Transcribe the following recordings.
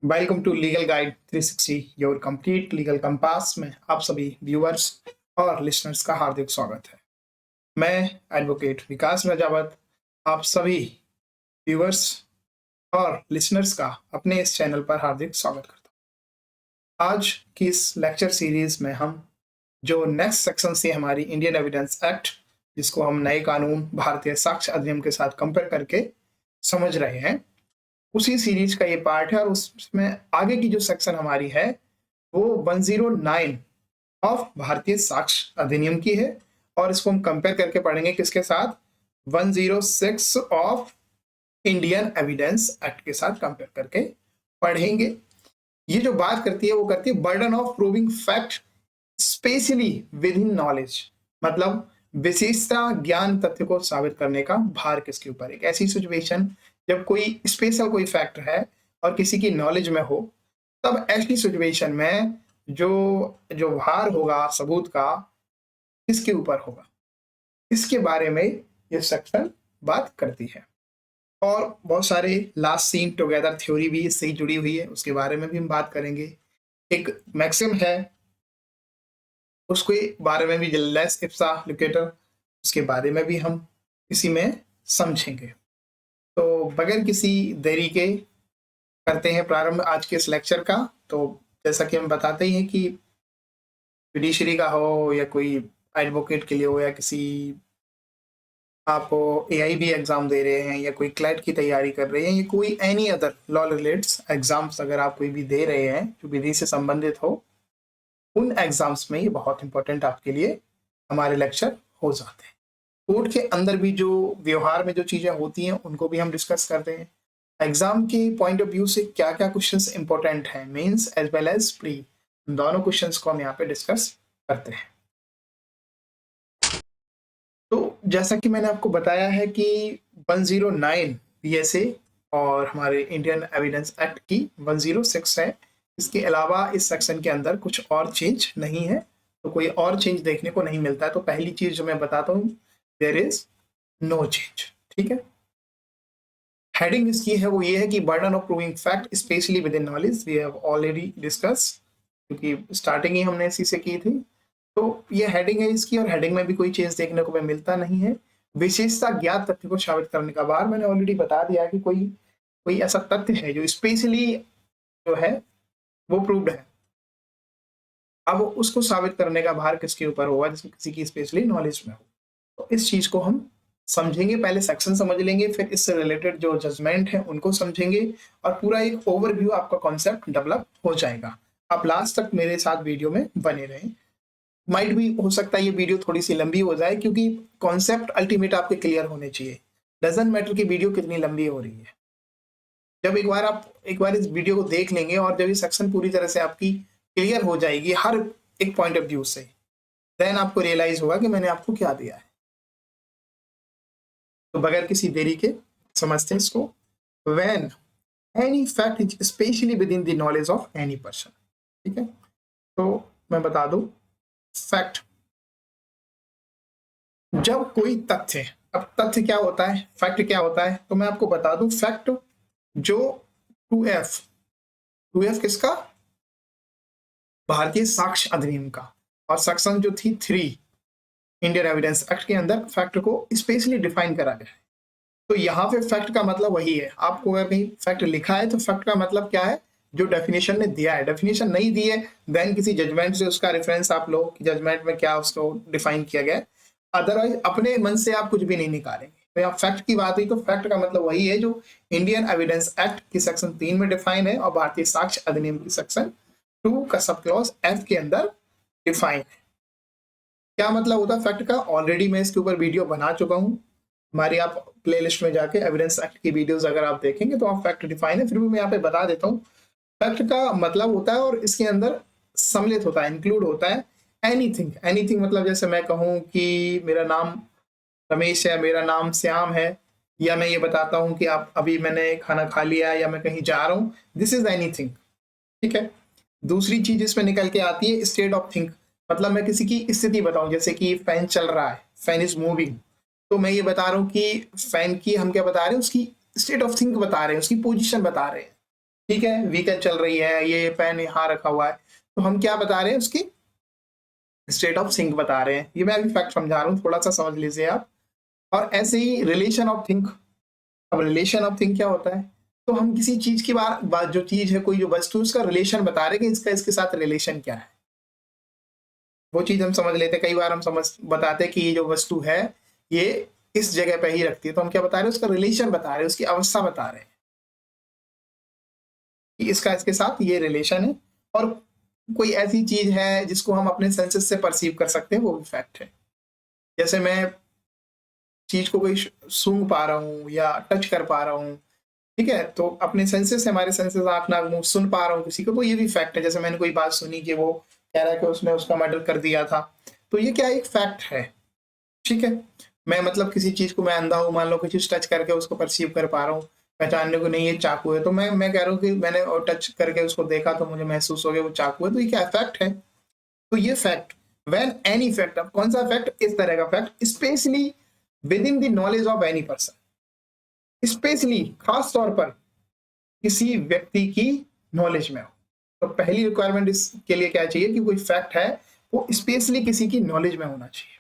Welcome to legal guide 360 your complete legal compass में आप सभी व्यूअर्स और लिसनर्स का हार्दिक स्वागत है। मैं एडवोकेट विकास राजावत आप सभी व्यूअर्स और लिसनर्स का अपने इस चैनल पर हार्दिक स्वागत करता हूँ। आज की इस लेक्चर सीरीज में हम जो नेक्स्ट सेक्शन से हमारी इंडियन एविडेंस एक्ट, जिसको हम नए कानून भारतीय साक्ष्य अधिनियम के साथ कंपेयर करके समझ रहे हैं, उसी सीरीज का ये पार्ट है और उसमें आगे की जो सेक्शन हमारी है वो 109 ऑफ भारतीय साक्ष्य अधिनियम की है और इसको हम कंपेयर करके पढ़ेंगे किसके साथ, 106 ऑफ इंडियन एविडेंस एक्ट के साथ कंपेयर करके पढ़ेंगे। ये जो बात करती है वो करती है burden of proving fact specially within knowledge, मतलब विशेषता ज्ञान तथ्य को साबित करने का भार किसके ऊपर। एक ऐसी सिचुएशन जब कोई स्पेशल कोई फैक्ट है और किसी की नॉलेज में हो, तब ऐसी सिचुएशन में जो जो भार होगा सबूत का किसके ऊपर होगा, इसके बारे में ये सेक्शन बात करती है। और बहुत सारे लास्ट सीन टुगेदर थ्योरी भी इससे ही जुड़ी हुई है, उसके बारे में भी हम बात करेंगे। एक मैक्सिम है, उसके बारे में भी, लेस इप्सा लोकेटर, उसके बारे में भी हम इसी में समझेंगे। तो बगैर किसी देरी के करते हैं प्रारंभ आज के इस लेक्चर का। तो जैसा कि हम बताते ही हैं कि जुडिशरी का हो या कोई एडवोकेट के लिए हो या किसी आप एआईबी एग्जाम दे रहे हैं या कोई क्लैट की तैयारी कर रहे हैं या कोई any other law related exams अगर आप कोई भी दे रहे हैं जो विधि से संबंधित हो, उन एग्जाम्स में ये बहुत इंपॉर्टेंट आपके लिए हमारे लेक्चर हो जाते हैं। कोर्ट के अंदर भी जो व्यवहार में जो चीजें होती हैं उनको भी हम डिस्कस करते हैं। एग्जाम के पॉइंट ऑफ व्यू से क्या क्या क्वेश्चंस इंपॉर्टेंट हैं, mains as well as pre, दोनों क्वेश्चंस को हम यहाँ पे डिस्कस करते हैं। तो जैसा कि मैंने आपको बताया है कि 109 पीएसए और हमारे इंडियन एविडेंस एक्ट की 106 है। इसके अलावा इस सेक्शन के अंदर कुछ और चेंज नहीं है, तो कोई और चेंज देखने को नहीं मिलता है। तो पहली चीज जो मैं बताता हूँ, देयर इज नो चेंज। ठीक है, हेडिंग इसकी है वो ये है कि burden of proving fact specially within knowledge, we have already discuss, क्योंकि स्टार्टिंग ही हमने इसी से की थी। तो ये हेडिंग है इसकी और हेडिंग में भी कोई चेंज देखने को मिलता नहीं है। विशेषता ज्ञात तथ्य को साबित करने का भार मैंने ऑलरेडी बता दिया कि कोई कोई ऐसा तथ्य है जो स्पेशली जो है वो प्रूव्ड है, अब उसको साबित करने का भार किसके ऊपर होगा, जिसमें किसी की स्पेशली नॉलेज में हो। तो इस चीज को हम समझेंगे, पहले सेक्शन समझ लेंगे, फिर इससे रिलेटेड जो जजमेंट है उनको समझेंगे और पूरा एक ओवरव्यू आपका कॉन्सेप्ट डेवलप हो जाएगा। आप लास्ट तक मेरे साथ वीडियो में बने रहें। माइट भी हो सकता है ये वीडियो थोड़ी सी लंबी हो जाए, क्योंकि कॉन्सेप्ट अल्टीमेट आपके क्लियर होने चाहिए। डजंट मैटर कि वीडियो कितनी लंबी हो रही है। जब एक बार इस वीडियो को देख लेंगे और जब ये सेक्शन पूरी तरह से आपकी क्लियर हो जाएगी हर एक पॉइंट ऑफ व्यू से, देन आपको रियलाइज होगा कि मैंने आपको क्या दिया है। तो बगैर किसी देरी के समझते हैं इसको। When any fact is specially within the knowledge of any person. ठीक है, तो मैं बता दूं, फैक्ट जब कोई तथ्य, अब तथ्य क्या होता है, फैक्ट क्या होता है, तो मैं आपको बता दूं, फैक्ट जो 2F किसका, भारतीय साक्ष्य अधिनियम का, और सेक्शन जो थी 3 इंडियन एविडेंस एक्ट के अंदर फैक्ट को स्पेशली डिफाइन करा गया है। तो यहाँ पे फैक्ट का मतलब वही है। आपको अगर कहीं फैक्ट लिखा है तो फैक्ट का मतलब क्या है, जो डेफिनेशन ने दिया है। डेफिनेशन नहीं दी है देन किसी जजमेंट से उसका रेफरेंस आप लो कि जजमेंट में क्या उसको डिफाइन किया गया है। अदरवाइज अपने मन से आप कुछ भी नहीं निकालेंगे। तो यहाँ फैक्ट की बात हुई तो फैक्ट का मतलब वही है जो इंडियन एविडेंस एक्ट की सेक्शन 3 में डिफाइन है और भारतीय साक्ष्य अधिनियम की सेक्शन 2 का सब क्लॉज F के अंदर डिफाइन है। क्या मतलब होता है फैक्ट का, ऑलरेडी मैं इसके ऊपर वीडियो बना चुका हूँ। हमारी आप प्लेलिस्ट में जाके एविडेंस एक्ट की वीडियोस अगर आप देखेंगे तो आप फैक्ट डिफाइन है, फिर भी मैं यहाँ पे बता देता हूँ। फैक्ट का मतलब होता है और इसके अंदर सम्मिलित होता है, इंक्लूड होता है एनीथिंग। एनीथिंग मतलब जैसे मैं कहूँ कि मेरा नाम रमेश है, मेरा नाम श्याम है, या मैं ये बताता हूँ कि आप अभी मैंने खाना खा लिया या मैं कहीं जा रहा हूँ, दिस इज एनीथिंग। ठीक है, दूसरी चीज इसमें निकल के आती है स्टेट ऑफ थिंग, मतलब मैं किसी की स्थिति बताऊं, जैसे कि फैन चल रहा है, फैन इज मूविंग, तो मैं ये बता रहा हूँ कि फैन की हम क्या बता रहे हैं, उसकी स्टेट ऑफ थिंक बता रहे हैं, उसकी पोजीशन बता रहे हैं। ठीक है, व्हीकल चल रही है, ये पेन यहाँ रखा हुआ है, तो हम क्या बता रहे हैं, उसकी स्टेट ऑफ सिंक बता रहे हैं। ये मैं अभी फैक्ट समझा रहा हूँ, थोड़ा सा समझ लीजिए आप। और ऐसे ही रिलेशन ऑफ थिंक। अब रिलेशन ऑफ थिंग क्या होता है, तो हम किसी चीज की बात जो चीज है, कोई जो वस्तु, उसका रिलेशन बता रहे कि इसका इसके साथ रिलेशन क्या है, वो चीज हम समझ लेते हैं। कई बार हम समझ बताते हैं कि ये जो वस्तु है ये इस जगह पे ही रखती है, तो हम क्या बता रहे हैं, उसका रिलेशन बता रहे हैं, उसकी अवस्था बता रहे हैं कि इसका इसके साथ ये रिलेशन है। और कोई ऐसी चीज है जिसको हम अपने सेंसेस से परसीव कर सकते हैं, वो भी फैक्ट है। जैसे मैं चीज को कोई सूंघ पा रहा हूँ या टच कर पा रहा हूँ, ठीक है, तो अपने सेंसेस, हमारे सेंसेस, आँख नाक मुंह, सुन पा रहा हूँ किसी को, तो ये भी फैक्ट है। जैसे मैंने कोई बात सुनी कि वो कह रहा है कि उसने उसका मर्डर कर दिया था, तो ये क्या, एक फैक्ट है। ठीक है, मैं मतलब किसी चीज को, मैं अंधा हूँ मान लो, किसी चीज टच करके उसको परसीव कर पा रहा हूँ, पहचानने को, नहीं ये चाकू है, तो मैं कह रहा हूँ कि मैंने टच करके उसको देखा तो मुझे महसूस हो गया वो चाकू है, तो ये क्या फैक्ट है। तो ये फैक्ट, व्हेन एनी फैक्ट, अब कौन सा फैक्ट, इस तरह का fact, specially within the knowledge of any person, specially खास तौर पर किसी व्यक्ति की नॉलेज में हो। तो पहली रिक्वायरमेंट इसके लिए क्या चाहिए कि कोई फैक्ट है वो स्पेशली किसी की नॉलेज में होना चाहिए।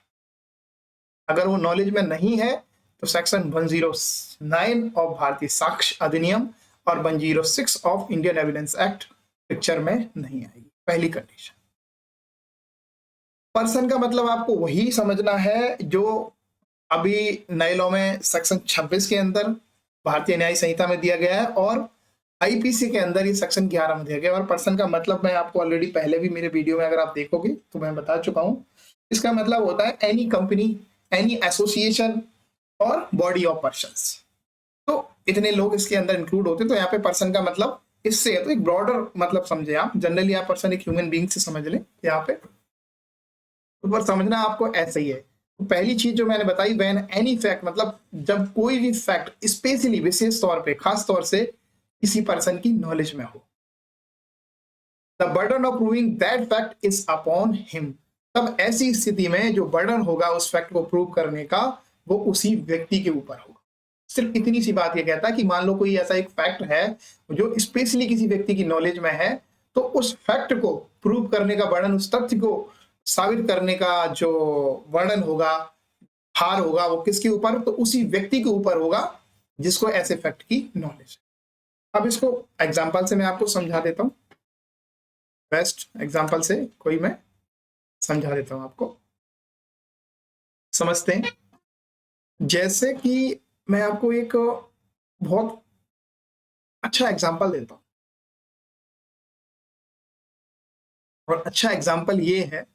अगर वो नॉलेज में नहीं है तो सेक्शन 109 ऑफ भारतीय साक्ष्य अधिनियम और 106 of Indian Evidence act picture में नहीं आएगी। पहली कंडीशन। पर्सन का मतलब आपको वही समझना है जो अभी नए लॉ में सेक्शन 26 के अंदर भारतीय न्याय संहिता में दिया गया है, और आईपीसी के अंदर ये सेक्शन 11 में दिया गया। और पर्सन का मतलब मैं आपको ऑलरेडी पहले भी मेरे वीडियो में अगर आप देखोगे तो मैं बता चुका हूं। इसका मतलब होता है एनी कंपनी, एनी एसोसिएशन और बॉडी ऑफ पर्संस। तो इतने लोग इसके अंदर इंक्लूड होते हैं। तो यहाँ पे पर्सन का मतलब इससे है, तो एक ब्रॉडर मतलब समझे आप। जनरली आप पर्सन एक ह्यूमन बीइंग से समझ लें यहाँ पे, ऊपर समझना आपको ऐसे ही है। तो पहली चीज जो मैंने बताई, व्हेन एनी फैक्ट, मतलब जब कोई भी फैक्ट स्पेशली, विशेष तौर पे, खास तौर से किसी पर्सन की नॉलेज में हो, the burden of proving that fact is upon him. तब ऐसी स्थिति में जो बर्डन होगा उस फैक्ट को प्रूव करने का, वो उसी व्यक्ति के ऊपर होगा। सिर्फ इतनी सी बात ये कहता है कि मान लो कोई ऐसा एक फैक्ट है जो स्पेशली किसी व्यक्ति की नॉलेज में है, तो उस फैक्ट को प्रूव करने का बर्डन, उस तथ्य को साबित करने का जो वर्णन होगा, भार होगा, वो किसके ऊपर, तो उसी व्यक्ति के ऊपर होगा जिसको ऐसे फैक्ट की नॉलेज है। अब इसको एग्जांपल से मैं आपको समझा देता हूं, बेस्ट एग्जांपल से कोई मैं समझा देता हूं आपको, समझते हैं। जैसे कि मैं आपको एक बहुत अच्छा एग्जांपल देता हूं, और अच्छा एग्जांपल ये है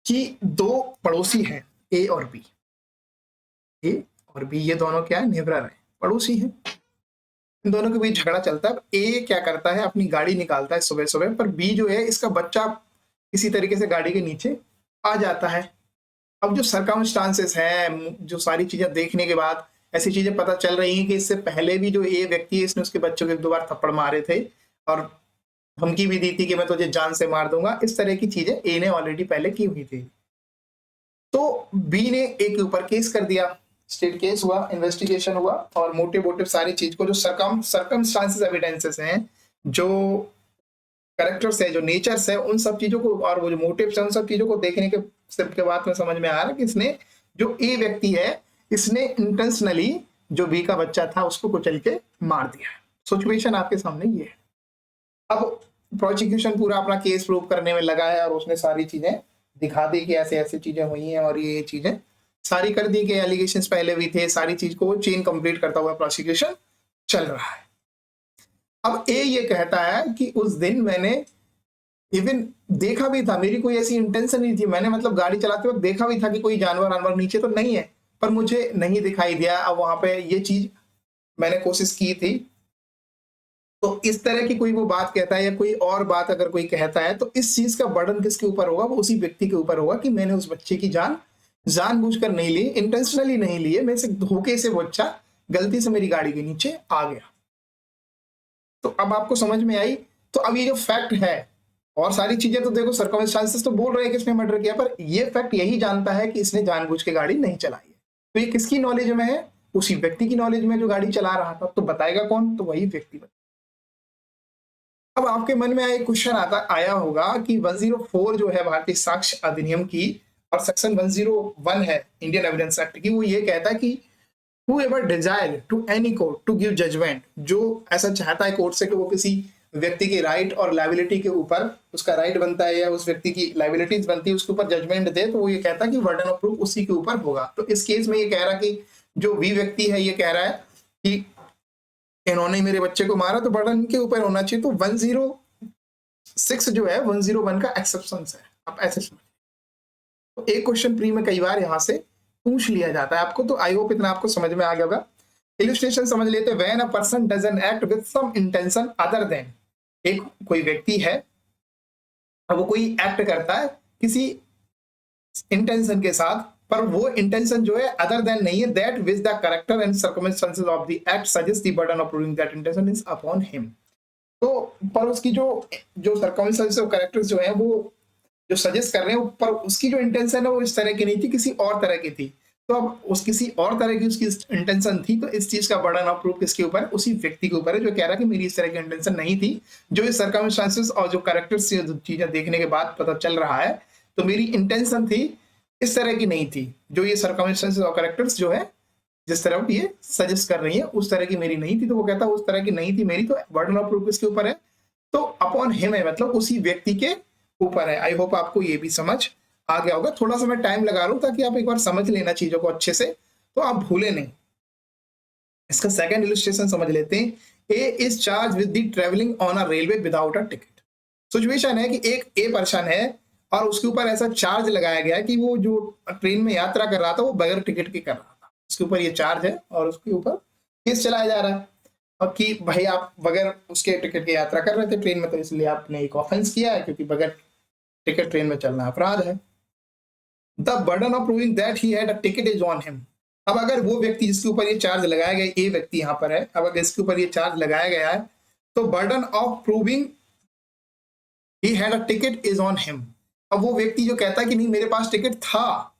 कि दो पड़ोसी हैं, ए और बी। ए और बी ये दोनों क्या है, नेबरर है, पड़ोसी हैं। इन दोनों के बीच झगड़ा चलता है। ए क्या करता है, अपनी गाड़ी निकालता है सुबह सुबह, पर बी जो है, इसका बच्चा किसी तरीके से गाड़ी के नीचे आ जाता है। अब जो सर्कमस्टांसेस हैं, जो सारी चीजें देखने के बाद ऐसी चीजें पता चल रही हैं कि इससे पहले भी जो ए व्यक्ति है, इसने उसके बच्चों के 2 बार थप्पड़ मारे थे और धमकी भी दी थी कि मैं तुझे जान से मार दूंगा। इस तरह की चीजें ए ने ऑलरेडी पहले की हुई थी। तो बी ने ए के ऊपर केस कर दिया, स्टेट केस हुआ, इन्वेस्टिगेशन हुआ, और मोटिव वोटिव सारी चीज को, जो सर्कमस्टांसेस एविडेंसेस हैं, जो करेक्टर्स है, जो नेचर्स है, उन सब चीजों को, और वो जो मोटिव्स है, उन सब चीजों को देखने के बाद में समझ में आ रहा है कि इसने, जो ए व्यक्ति है, इसने इंटेंशनली जो बी का बच्चा था उसको कुचल के मार दिया। सिचुएशन आपके सामने ये है। अब प्रोसिक्यूशन पूरा अपना केस प्रूव करने में लगा है, और उसने सारी चीजें दिखा दी कि ऐसे ऐसे चीजें हुई हैं, और ये चीजें सारी कर दी कि एलिगेशंस पहले भी थे, सारी चीज को चेन कंप्लीट करता हुआ प्रोसिक्यूशन चल रहा है। अब ए ये कहता है कि उस दिन मैंने इवन देखा भी था, मेरी कोई ऐसी इंटेंशन नहीं थी, मैंने मतलब गाड़ी चलाते वक्त देखा भी था कि कोई जानवर जानवर नीचे तो नहीं है, पर मुझे नहीं दिखाई दिया। अब वहां पे ये चीज मैंने कोशिश की थी। तो इस तरह की कोई वो बात कहता है, या कोई और बात अगर कोई कहता है, तो इस चीज का बर्डन किसके ऊपर होगा, वो उसी व्यक्ति के ऊपर होगा कि मैंने उस बच्चे की जान जानबूझकर नहीं ली, इंटेंशनली नहीं ली है, मेरे से धोखे से वो बच्चा गलती से मेरी गाड़ी के नीचे आ गया। तो अब आपको समझ में आई। तो अब ये जो फैक्ट है, और सारी चीजें तो देखो, सर्कमस्टांसेस तो बोल रहे हैं कि इसने मर्डर किया, पर ये फैक्ट यही जानता है कि इसने जानबूझ के गाड़ी नहीं चलाई है। तो ये किसकी नॉलेज में है, उसी व्यक्ति की नॉलेज में जो गाड़ी चला रहा था। तो बताएगा कौन, तो वही व्यक्ति बताएगा। अब आपके मन में एक क्वेश्चन आया होगा कि 104 जो है भारतीय साक्ष्य अधिनियम की और सेक्शन 101 है इंडियन एविडेंस एक्ट की, वो ये कहता है कि whoever desire to any court to give judgment, जो ऐसा चाहता है कोर्ट से कि वो किसी व्यक्ति की राइट और लाइबिलिटी के ऊपर, उसका राइट बनता है या उस व्यक्ति की लाइबिलिटीज बनती है उसके ऊपर जजमेंट दे, तो वो ये कहता है कि बर्डन ऑफ प्रूफ उसी के ऊपर होगा। तो इस केस में ये कह रहा है कि जो वी व्यक्ति है ये कह रहा है कि इन्होंने मेरे बच्चे को मारा तो बर्डन इनके ऊपर होना चाहिए। तो 106 जो है 101 का एक्सेप्शन है। आप ऐसे समझ, तो एक क्वेश्चन प्री में कई बार यहाँ से पूछ लिया जाता है आपको, तो आई होप इतना आपको समझ में आ गया होगा। इलस्ट्रेशन समझ लेते हैं। When a person doesn't act with some intention other than, एक कोई व्यक्ति है और वो कोई एक्ट करता है किसी इंटेंशन के साथ, पर वो इंटेंशन जो है अदर देन नहीं है, that which the character and circumstances of the act suggest the burden of proving that intention is upon him. तो पर उसकी जो सर्कमस्टेंसेस और कैरेक्टर्स जो है वो जो सजेस्ट कर रहे हैं, पर उसकी जो इंटेंशन है वो इस तरह की नहीं थी, किसी और तरह की थी। तो अब उस किसी और तरह की उसकी इंटेंशन थी, तो इस चीज का बर्डन ऑफ प्रूफ किसके ऊपर है? उसी व्यक्ति के ऊपर है जो कह रहा है कि मेरी इस तरह की इंटेंशन नहीं थी। जो इस सर्कमस्टेंसेस और जो कैरेक्टर्स से चीजें देखने के बाद पता चल रहा है, तो मेरी इंटेंशन थी इस तरह की नहीं थी। जो ये सर्कमस्टेंसेस और कैरेक्टर्स जो है जिस तरह ये सजेस्ट कर रही है उस तरह की मेरी नहीं थी। तो वो कहता है उस तरह की नहीं थी मेरी, तो बर्डन ऑफ प्रूफ किसके ऊपर है? तो अपॉन हिम है, मतलब उसी व्यक्ति के ऊपर है। आई होप आपको ये भी समझ आ गया होगा। थोड़ा सा मैं टाइम लगा रहा हूं ताकि आप एक बार समझ लेना चीजों को अच्छे से, तो आप भूले नहीं। इसका सेकंड इलस्ट्रेशन समझ लेते हैं। A is charge with the travelling on a railway without a ticket. Situation है कि एक ए पर्सन है और उसके ऊपर ऐसा चार्ज लगाया गया है कि वो जो ट्रेन में यात्रा कर रहा था वो बगैर टिकट के कर रहा था। उसके ऊपर ये चार्ज है और उसके ऊपर केस चलाया जा रहा है और कि भाई आप बगैर उसके टिकट की यात्रा कर रहे थे ट्रेन में, तो इसलिए आपने एक ऑफेंस किया है, क्योंकि बगैर टिकट ट्रेन में चलना अपराध है। The burden of proving that he had a ticket is on him. अब अगर वो व्यक्ति जिसके ऊपर ये चार्ज लगाया गया, ए व्यक्ति यहाँ पर है, अब अगर इसके ऊपर ये चार्ज लगाया गया है, तो burden of proving he had a ticket is on him. अब वो व्यक्ति जो कहता है कि नहीं मेरे पास टिकट था,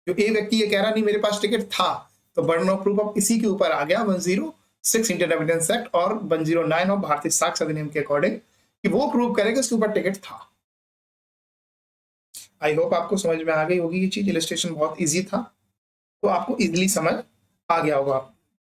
जो ए व्यक्ति ये कह रहा नहीं मेरे पास टिकट था, तो बर्डन ऑफ प्रूफ अब इसी के ऊपर आ गया 106 इंडियन एविडेंस एक्ट और 109 ऑफ भारतीय साक्ष्य अधिनियम के अकॉर्डिंग, कि वो प्रूव करेगा उसके ऊपर टिकट था। आई होप आपको समझ में आ गई होगी ये चीज। इलस्ट्रेशन बहुत इजी था, तो आपको इजीली समझ आ गया होगा।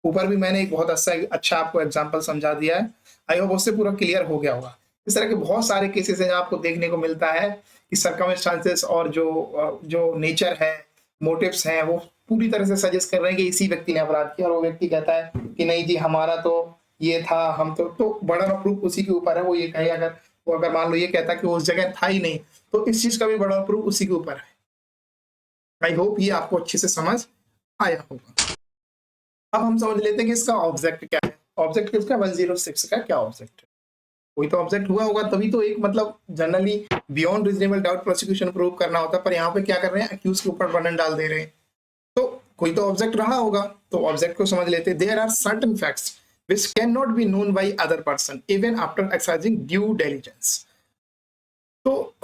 ऊपर भी मैंने एक बहुत अच्छा आपको एग्जांपल समझा दिया है। आई होप उससे पूरा क्लियर हो गया होगा। इस तरह के बहुत सारे केसेस हैं आपको देखने को मिलता है कि सर्कमस्टांसेस और जो नेचर है, मोटिव्स हैं, वो पूरी तरह से सजेस्ट कर रहे हैं कि इसी व्यक्ति ने अपराध किया, और वो व्यक्ति कहता है कि नहीं जी हमारा तो ये था, हम तो बर्डन ऑफ प्रूफ उसी के ऊपर है। वो ये कहे अगर मान लो ये कहता कि वो उस जगह था ही नहीं, तो इस चीज का भी बर्डन ऑफ प्रूफ उसी के ऊपर है। आई होप ये आपको अच्छे से समझ आया होगा। अब हम समझ लेते हैं कि इसका ऑब्जेक्ट क्या है। ऑब्जेक्ट किसका 106 का क्या ऑब्जेक्ट है? कोई तो ऑब्जेक्ट हुआ होगा तभी तो एक मतलब generally beyond reasonable doubt prosecution prove करना होता है, पर यहाँ पे क्या कर रहे हैं, अक्यूज के ऊपर बर्डन डाल दे रहे हैं। तो कोई तो ऑब्जेक्ट रहा होगा, तो ऑब्जेक्ट को समझ लेते हैं। There are certain facts which cannot be known by other person even after exercising due diligence। तो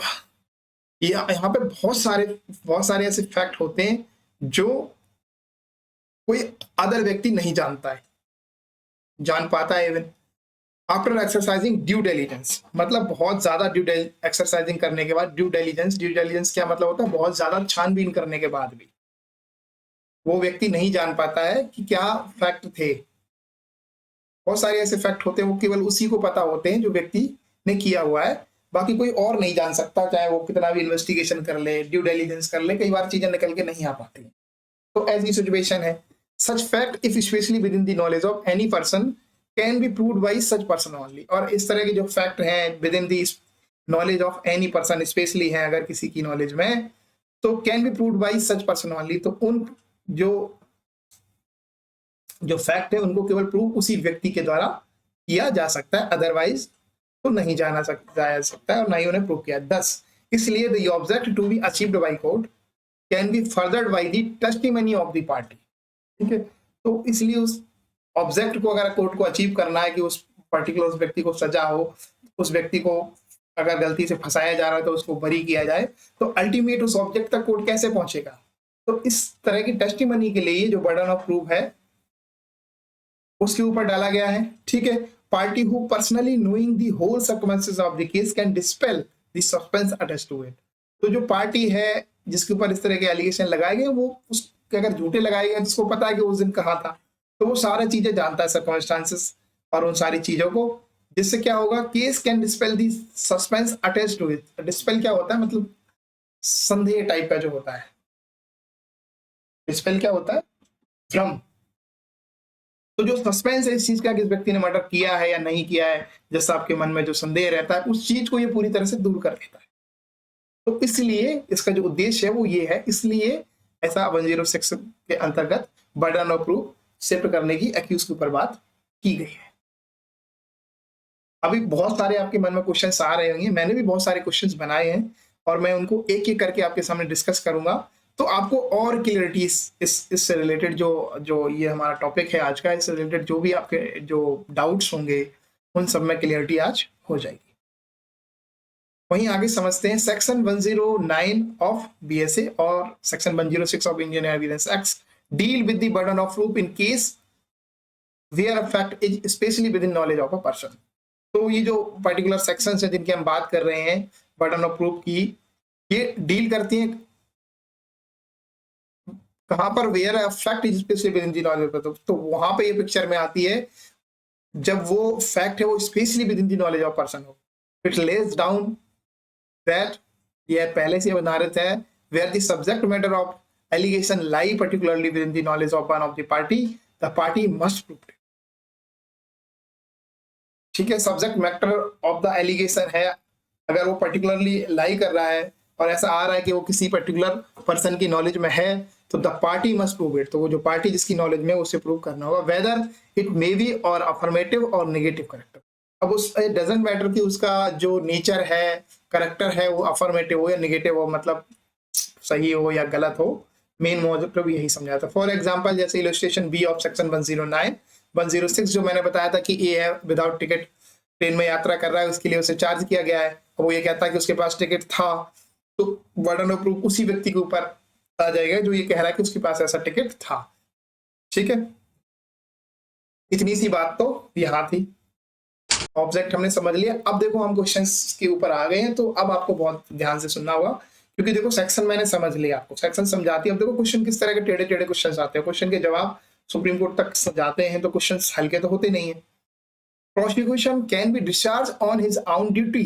यहाँ पे बहुत सारे ऐसे फैक्ट होते हैं जो कोई अदर व्यक्ति नहीं जानता है, जान पाता है even after exercising due diligence. मतलब बहुत ज्यादा एक्सरसाइजिंग करने के बाद ड्यू डिलिजेंस क्या मतलब होता है? बहुत ज्यादा छानबीन करने के बाद भी वो व्यक्ति नहीं जान पाता है कि क्या फैक्ट थे। बहुत सारे ऐसे फैक्ट होते हैं वो केवल उसी को पता होते हैं जो व्यक्ति ने किया हुआ है, बाकी कोई और नहीं जान सकता, चाहे वो कितना भी इन्वेस्टिगेशन कर ले, ड्यू डिलिजेंस कर ले, कई बार चीजें निकल के नहीं आ पाती। तो ऐसी सिचुएशन है। सच fact if specially within the knowledge of any person can be proved bye such person only. और इस तरह के जो फैक्ट हैं with in the knowledge of any person, specially है अगर किसी की नॉलेज में, तो can be proved bye such person only. तो उन जो फैक्ट है उनको केवल प्रूव उसी व्यक्ति के द्वारा किया जा सकता है, अदरवाइज तो नहीं जाया सकता है और ना ही उन्हें प्रूव किया। 10 इसलिए the object to be achieved by court can be furthered by the testimony of the party. ठीक है, तो इसलिए उस ऑब्जेक्ट को अगर कोर्ट को अचीव करना है कि उस पर्टिकुलर उस व्यक्ति को सजा हो, उस व्यक्ति को अगर गलती से फंसाया जा रहा है तो उसको बरी किया जाए, तो अल्टीमेट उस ऑब्जेक्ट तक कोर्ट कैसे पहुंचेगा? तो इस तरह की टेस्टिमनी के लिए जो बर्डन ऑफ प्रूफ है उसके ऊपर डाला गया है। ठीक है, party who personally knowing the whole circumstances of the case can dispel the suspense attached to it. तो जो पार्टी है जिसके ऊपर इस तरह के एलिगेशन लगाए गए, वो उसके अगर झूठे लगाए गए, जिसको पता है कि उस दिन कहाँ था, तो वो सारा चीजें जानता है, सर्कमस्टांसेस और उन सारी चीजों को, जिससे क्या होगा, case can dispel the suspense attached to it. Dispel क्या होता है, मतलब संदेह टाइप का जो होता है। डिस्पेल क्या होता है, भ्रम। तो जो सस्पेंस है इस चीज का कि इस व्यक्ति ने मर्डर किया है या नहीं किया है, जैसा आपके मन में जो संदेह रहता है, उस चीज को ये पूरी तरह से दूर कर देता है। तो इसलिए इसका जो उद्देश्य है वो ये है, इसलिए ऐसा 106 के अंतर्गत बर्डन ऑफ प्रूफ शिफ्ट करने की एक्यूज के ऊपर बात की गई है। अभी बहुत सारे आपके मन में क्वेश्चंस आ रहे होंगे, मैंने भी बहुत सारे क्वेश्चंस बनाए हैं और मैं उनको एक एक करके आपके सामने डिस्कस करूंगा, तो आपको और क्लियरिटी इससे रिलेटेड जो ये हमारा टॉपिक है आज का, इससे रिलेटेड जो भी आपके जो डाउट्स होंगे उन सब में क्लियरिटी आज हो जाएगी। वहीं आगे समझते हैं सेक्शन 109 ऑफ बीएसए और section 106 of Indian Evidence Act deal with the burden of proof in case where a fact is specially within knowledge of a person. तो ये जो पर्टिकुलर सेक्शंस हैं जिनकी हम बात कर रहे हैं बर्डन ऑफ प्रूफ की, ये डील करती हैं कहां पर, where a fact is specially within the knowledge of, तो वहां पे ये पिक्चर में आती है जब वो फैक्ट है वो specially within the knowledge of person हो। इट लेज डाउन that ये पहले से निर्धारित है where the subject matter of allegation lie particularly within the knowledge of one of the party must prove it। ठीक है, subject matter of the allegation है, अगर वो पर्टिकुलरली लाई कर रहा है और ऐसा आ रहा है कि वो किसी पर्टिकुलर पर्सन की नॉलेज में है, तो the party must prove it. तो वो जो पार्टी जिसकी नॉलेज में उसे प्रूव करना होगा, वेदर इट मे बी और अफर्मेटिव और नेगेटिव करेक्टर। अब उस डजंट मैटर कि उसका जो नेचर है, करेक्टर है, वो अफर्मेटिव हो या नेगेटिव हो, मतलब सही हो या गलत हो, मेन मोटिव यही समझाता है। फॉर एग्जांपल जैसे इलस्ट्रेशन बी ऑफ सेक्शन 109 106 जो मैंने बताया था कि ए है, विदाउट टिकट ट्रेन में यात्रा कर रहा है, उसके लिए उसे चार्ज किया गया है, और वो ये कहता है कि उसके पास टिकट था, तो बर्डन ऑफ प्रूफ उसी व्यक्ति के ऊपर आ जाएगा जो ये कह रहा है कि उसके पास ऐसा टिकट था। ठीक है, इतनी सी बात तो यहाँ थी। ऑब्जेक्ट हमने समझ लिया। अब देखो हम क्वेश्चंस के ऊपर आ गए हैं, तो अब आपको बहुत ध्यान से सुनना होगा, क्योंकि देखो सेक्शन मैंने समझ लिया, आपको सेक्शन समझाती है। अब देखो क्वेश्चन किस तरह के टेढ़े टेढ़े क्वेश्चंस आते हैं, क्वेश्चन के जवाब सुप्रीम कोर्ट तक जाते हैं तो क्वेश्चंस हल्के तो होते नहीं है। Prosecution can be discharge on his own duty,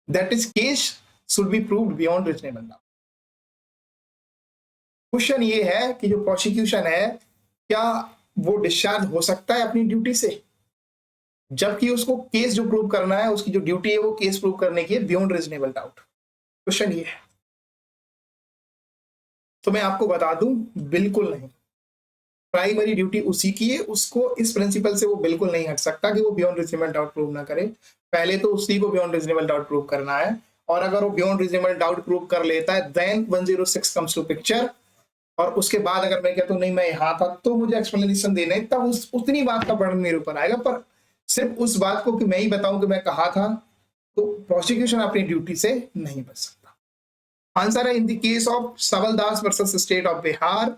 that is case should be proved beyond reasonable doubt. Question ये है कि जो प्रोसिक्यूशन है, क्या वो डिस्चार्ज हो सकता है अपनी ड्यूटी से, जबकि उसको केस जो प्रूव करना है, उसकी जो ड्यूटी है वो केस प्रूव करने की है बियॉन्ड रीजनेबल डाउट। क्वेश्चन ये है, तो मैं आपको बता दूं, बिल्कुल नहीं। प्राइमरी ड्यूटी उसी की है, उसको इस प्रिंसिपल से वो बिल्कुल नहीं हट सकता कि वो बियॉन्ड रीजनेबल डाउट प्रूव ना करे। पहले तो उसी को बियॉन्ड रीजनेबल डाउट प्रूव करना है, और अगर वो बियॉन्ड रीजनेबल डाउट प्रूव कर लेता है, देन 106 कम्स टू पिक्चर। और उसके बाद अगर मैं कहता हूं नहीं मैं यहां था, तो मुझे एक्सप्लेनेशन देना है, तब उतनी बात का बर्डन मेरे ऊपर आएगा। पर सिर्फ उस बात को कि मैं ही बताऊं कि मैं कहा था, तो प्रोसिक्यूशन अपनी ड्यूटी से नहीं बच सकता। आंसर है in the case of Savaldas versus state of Bihar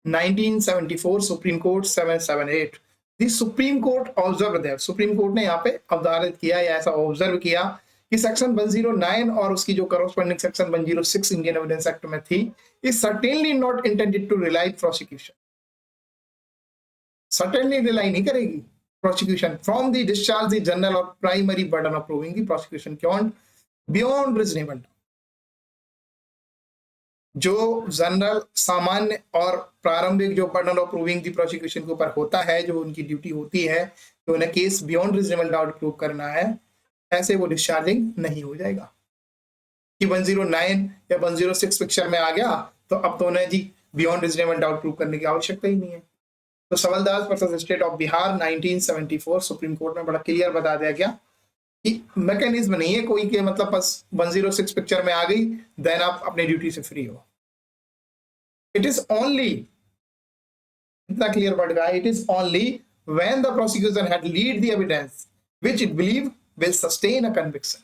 1974 Supreme Court 778। The Supreme Court observe there, Supreme Court ने यहाँ पे अवधारित किया या ऐसा ऑब्जर्व किया कि सेक्शन 109 और उसकी जो corresponding section 106 Indian Evidence Act में थी, is certainly not intended to relieve prosecution. Certainly relieve नहीं करेगी prosecution from the discharge the general or primary burden of proving the prosecution beyond reasonable doubt। जो general सामान्य और प्रारंभिक जो burden of proving the prosecution के ऊपर होता है, जो उनकी ड्यूटी होती है, तो उन्हें case beyond reasonable doubt prove करना है, ऐसे वो डिस्चार्जिंग नहीं हो जाएगा कि 109 या 106 पिक्चर में आ गया तो अब तो उन्हें जी बियॉन्ड रीजनेबल डाउट प्रूव करने की आवश्यकता ही नहीं है। तो Savaldas versus state of Bihar 1974 Supreme Court में बड़ा क्लियर बता दिया गया कि मैकेनिज्म नहीं है कोई के, मतलब बस 106 पिक्चर में आ गई देन आप अपने ड्यूटी से फ्री हो। इट इज ओनली, इतना क्लियर वर्ड का, it is only when the prosecution had lead the evidence which it believe will sustain a conviction.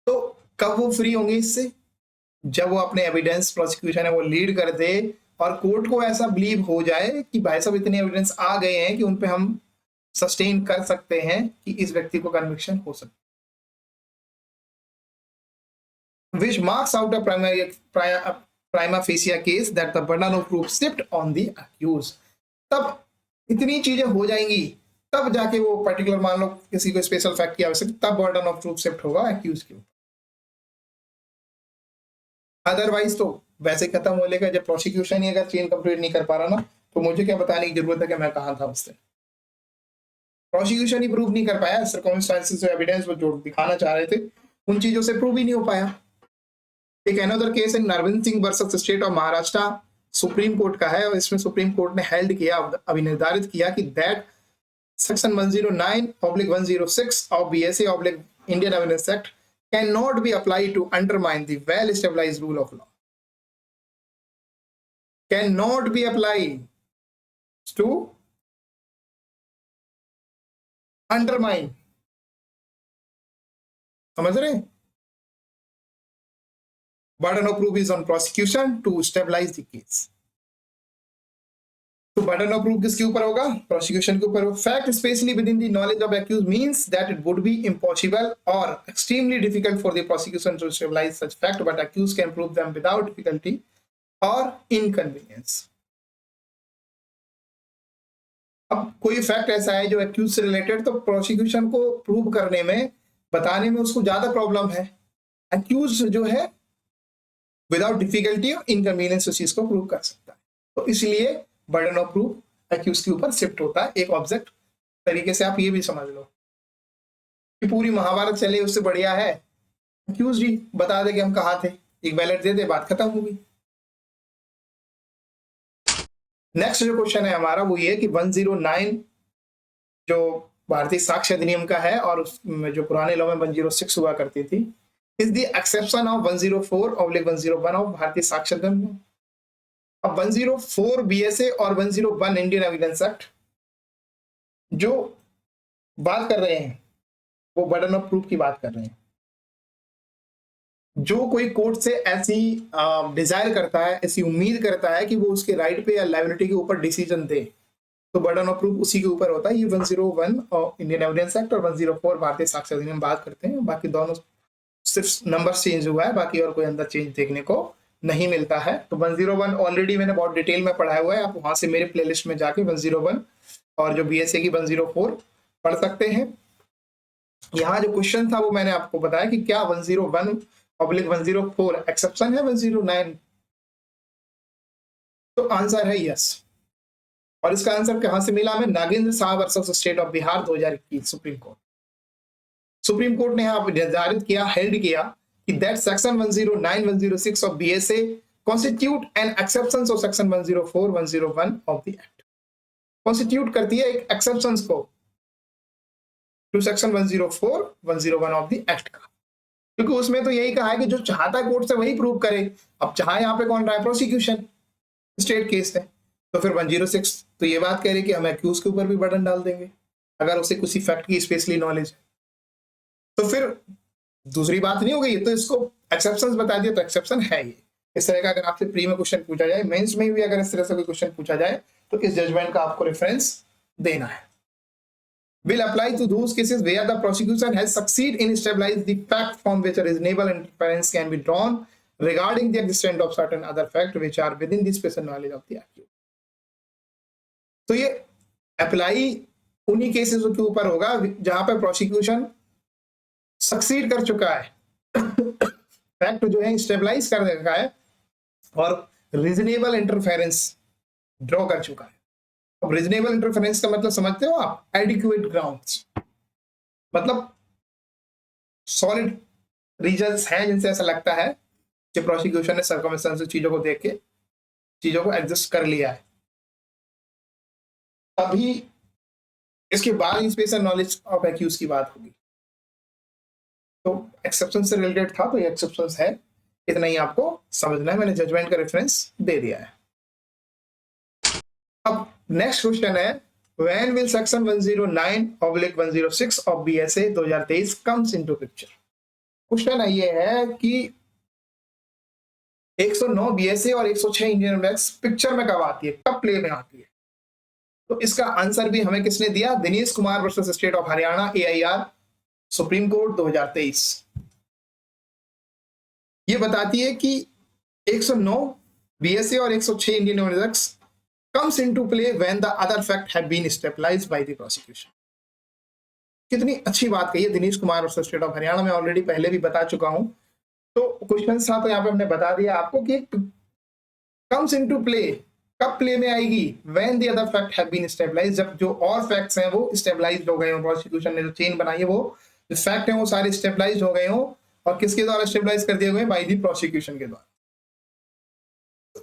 तो कब वो फ्री होंगे इससे, जब वो अपने एविडेंस प्रोसिक्यूशन है वो लीड कर दे और कोर्ट को ऐसा बिलीव हो जाए कि भाई साहब इतने एविडेंस आ गए हैं कि उन पे हम सस्टेन कर सकते हैं कि इस व्यक्ति को कन्विक्शन हो सकती, which marks out a prima facie case that the burden of proof shift on the accused। तब इतनी चीजें हो जाएंगी तब जाके वो पर्टिकुलर, मान लो किसी को स्पेशल फैक्ट की आवश्यकता, तब बर्डन ऑफ प्रूफ शिफ्ट होगा एक्यूज के ऊपर। अदरवाइज तो वैसे खत्म हो लेगा। जब प्रोसिक्यूशन ही अगर चेन कंप्लीट नहीं कर पा रहा ना, तो मुझे क्या बताने की जरूरत है कि मैं कहां था उस दिन। प्रोसिक्यूशन ही प्रूव नहीं कर पाया, सर्कमस्टेंसेस एविडेंस वो जो दिखाना चाह रहे थे उन चीजों से प्रूव ही नहीं हो पाया। एक another case in Narvind Singh versus state of Maharashtra, Supreme Court का है, और इसमें सुप्रीम कोर्ट ने हेल्ड किया, अभी निर्धारित किया कि that section 109/106 of BSA/Indian Evidence Act cannot be applied to undermine the well-established rule of law. Cannot be applied to undermine, समझ रहे? Burden of proof is on prosecution to stabilize the case. तो burden of proof किसके ऊपर होगा? Prosecution के ऊपर। Fact specially within the knowledge of accuse means that it would be impossible और extremely difficult for the prosecution to stabilise such fact, but accuse can prove them without difficulty और inconvenience. अब कोई fact ऐसा है जो accused से related, तो prosecution को प्रूव करने में, बताने में उसको ज्यादा प्रॉब्लम है। एक्यूज जो है विदाउट डिफिकल्टी और इनकन्वीनियंस उस चीज को प्रूव कर सकता है, तो इसलिए बर्डन ऑफ प्रूफ एक्यूज के ऊपर शिफ्ट होता है। एक ऑब्जेक्ट तरीके से आप ये भी समझ लो कि पूरी महाभारत चले उससे बढ़िया है एक्यूज जी बता दे कि हम कहाँ थे, एक बैलेट दे दे, बात खत्म होगी। नेक्स्ट जो क्वेश्चन है हमारा वो ये कि 109 जो भारतीय साक्ष्य अधिनियम का है और उसमें जो पुराने लॉ में 106 हुआ करती थी, is the exception of 104/101 of भारतीय साक्ष्य अधिनियम। अब 104 BSA और 101 इंडियन एविडेंस एक्ट जो बात कर रहे हैं वो बर्डन ऑफ प्रूफ की बात कर रहे हैं। जो कोई कोर्ट से ऐसी डिजायर करता है, ऐसी उम्मीद करता है कि वो उसके राइट पे या लायबिलिटी के ऊपर डिसीजन दे, तो बर्डन ऑफ प्रूफ उसी के ऊपर होता है। ये 101 और इंडियन एविडेंस एक्ट और 104 भारतीय साक्ष्य अधिनियम बात करते हैं। बाकी दोनों सिर्फ नंबर चेंज हुआ है, बाकी और कोई अंदर चेंज देखने को नहीं मिलता है। तो 101 ऑलरेडी मैंने बहुत डिटेल में पढ़ाया हुआ है, आप वहां से मेरे प्लेलिस्ट में जाके 101 और जो BSA की 104 पढ़ सकते हैं। यहाँ जो क्वेश्चन था वो मैंने आपको बताया कि क्या 101/104 एक्सेप्शन है 109, तो आंसर है यस। और इसका आंसर कहां से मिला हमें? Nagendra Shah versus state of Bihar 2021 supreme court. Supreme Court ने यहाँ निर्धारित किया, हेल्ड किया कि that section 109/106 of BSA constitute an exceptions of section 104/101 of the act। constitute करती है एक exceptions को to section 104/101 of the act का, क्योंकि उसमें तो यही कहा है कि जो चाहता है कोर्ट से वही प्रूव करे। अब चाहे यहाँ पे कौन रहा है? प्रोसिक्यूशन, स्टेट केस है, तो फिर 106 तो ये बात कह रही कि हम एक्यूज के ऊपर भी बर्डन डाल देंगे अगर उसे किसी फैक्ट की स्पेशली नॉलेज है। तो फिर दूसरी बात नहीं हो गई, तो इसको एक्सेप्शंस बता दिया, तो एक्सेप्शन है ये। इस तरह का अगर आपसे प्री में क्वेश्चन पूछा जाए, मेंस में भी अगर इस तरह से कोई क्वेश्चन पूछा जाए, तो इस जजमेंट का आपको रेफरेंस देना है। will apply to those cases where the prosecution has succeeded in establishing the fact from which a reasonable inference can be drawn regarding the existence of certain other facts which are within the special knowledge of the accused। तो ये apply उन्हीं cases के ऊपर होगा जहां पर prosecution succeed कर चुका है, फैक्ट जो है स्टेबलाइज कर रखा है और रीजनेबल इंटरफेरेंस ड्रॉ कर चुका है। अब रीजनेबल इंटरफेरेंस का मतलब समझते हो आप? एडिक्वेट ग्राउंड्स, मतलब सॉलिड रीजंस हैं जिनसे ऐसा लगता है कि प्रोसिक्यूशन ने सर्कमस्टेंसेस चीजों को देख के चीजों को एडजस्ट कर लिया है। अभी इसके बाद स्पेशल नॉलेज ऑफ एक्यूज की बात होगी, तो एक्सेप्शन से रिलेटेड था, तो ये एक्सेप्शन है, इतना ही आपको समझना है। मैंने जजमेंट का रेफरेंस दे दिया है। अब नेक्स्ट क्वेश्चन है, when will section 109/106 of BSA 2023 comes into picture. Question ये है कि 109 बीएसए और 106 इंडियन मैक्स पिक्चर में कब आती है, कब प्ले में आती है? तो इसका आंसर भी हमें किसने दिया? Dinesh Kumar versus state of Haryana, AIR Supreme Court 2023। ये बताती है कि 109 बीएसए और 106 Indian max comes into play when the other fact have been stabilized by the prosecution। कितनी अच्छी बात कही है दिनेश कुमार और स्टेट ऑफ हरियाणा में, ऑलरेडी पहले भी बता चुका हूं। तो क्वेश्चन था तो यहाँ पे हमने बता दिया आपको कि comes into play कब प्ले में आएगी? when the other fact have been stabilized, जब जो और फैक्ट्स हैं वो स्टेबलाइज हो गए हो, प्रोसिक्यूशन ने जो चेन बनाई है वो जो फैक्ट है वो सारे स्टेबलाइज हो गए हो, और किसके द्वारा स्टेबलाइज कर दिए गए? बाय द प्रोसिक्यूशन के द्वारा।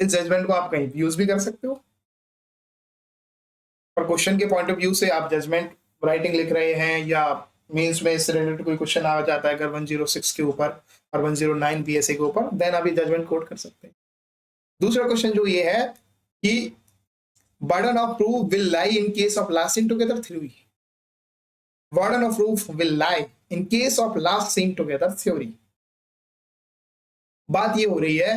इस जजमेंट को आप कहीं यूज भी कर सकते हो, और क्वेश्चन के पॉइंट ऑफ व्यू से आप जजमेंट राइटिंग लिख रहे हैं या मींस में इससे रिलेटेड कोई क्वेश्चन आ जाता है अगर 106 के ऊपर और 109 बीएसए के ऊपर, देन आप ये जजमेंट कोट कर सकते हैं। दूसरा क्वेश्चन जो ये है कि burden of proof will lie in case of last seen together theory. Burden of proof will lie in case of last seen together theory. बात ये हो रही है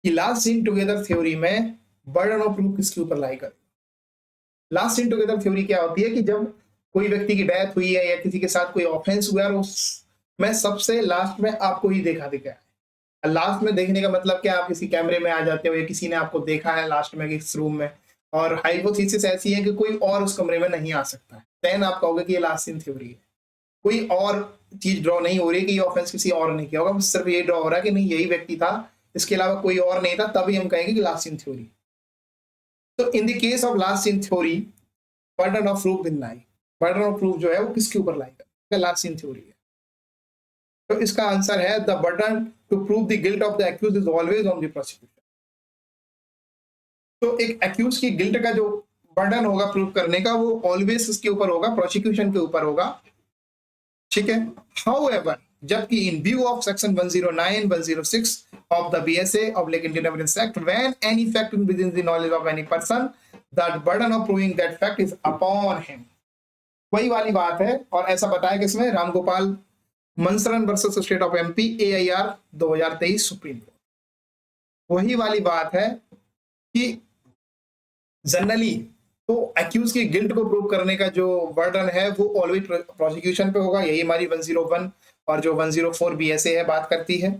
कि लास्ट सीन टुगेदर थ्योरी में बर्डन ऑफ प्रूफ किसके ऊपर लाई करेगा? लास्ट सीन टुगेदर थ्योरी क्या होती है कि जब कोई व्यक्ति की डेथ हुई है या किसी के साथ कोई ऑफेंस हुआ है और मैं सबसे लास्ट में आपको ही देखा है। लास्ट में देखने का मतलब क्या? आप किसी कैमरे में आ जाते हो या किसी ने आपको देखा है लास्ट में इस रूम में, और हाइपोथेसिस ऐसी है कि कोई और उस कमरे में नहीं आ सकता है, देन आप कहोगे कि ये लास्ट सीन थ्योरी है। कोई और चीज ड्रॉ नहीं हो रही कि ये ऑफेंस किसी और ने किया होगा, सिर्फ ये ड्रॉ हो रहा है कि नहीं यही व्यक्ति था, इसके अलावा कोई और नहीं था, तभी हम कहेंगे कि लास्ट सीन थ्योरी। तो in the case of last seen theory burden of proof will lie. Burden of proof जो है वो किसके ऊपर लाई करेगा? लास्ट सीन थ्योरी है। तो इसका आंसर है the burden to prove the guilt of the accused is always on the prosecution. तो एक एक्यूज की गिल्ट का जो बर्डन होगा प्रूव करने का वो ऑलवेज इसके ऊपर होगा, प्रोसिक्यूशन के ऊपर होगा, ठीक है। हाउएवर, जबकि इन view of section 109 106 of the BSA of Indian Evidence Act, when any fact is within the knowledge of any person, that burden of proving that fact is upon him। वही वाली बात है, और ऐसा बताया किसमें? Ramgopal Mansaran versus state of MP, AIR 2023 Supreme Court. वही वाली बात है कि जनरली तो एक्यूज की गिल्ट को प्रूव करने का जो बर्डन है वो ऑलवेज प्रोसिक्यूशन पे होगा। यही हमारी 101 और जो 104 बीएसए है बात करती है।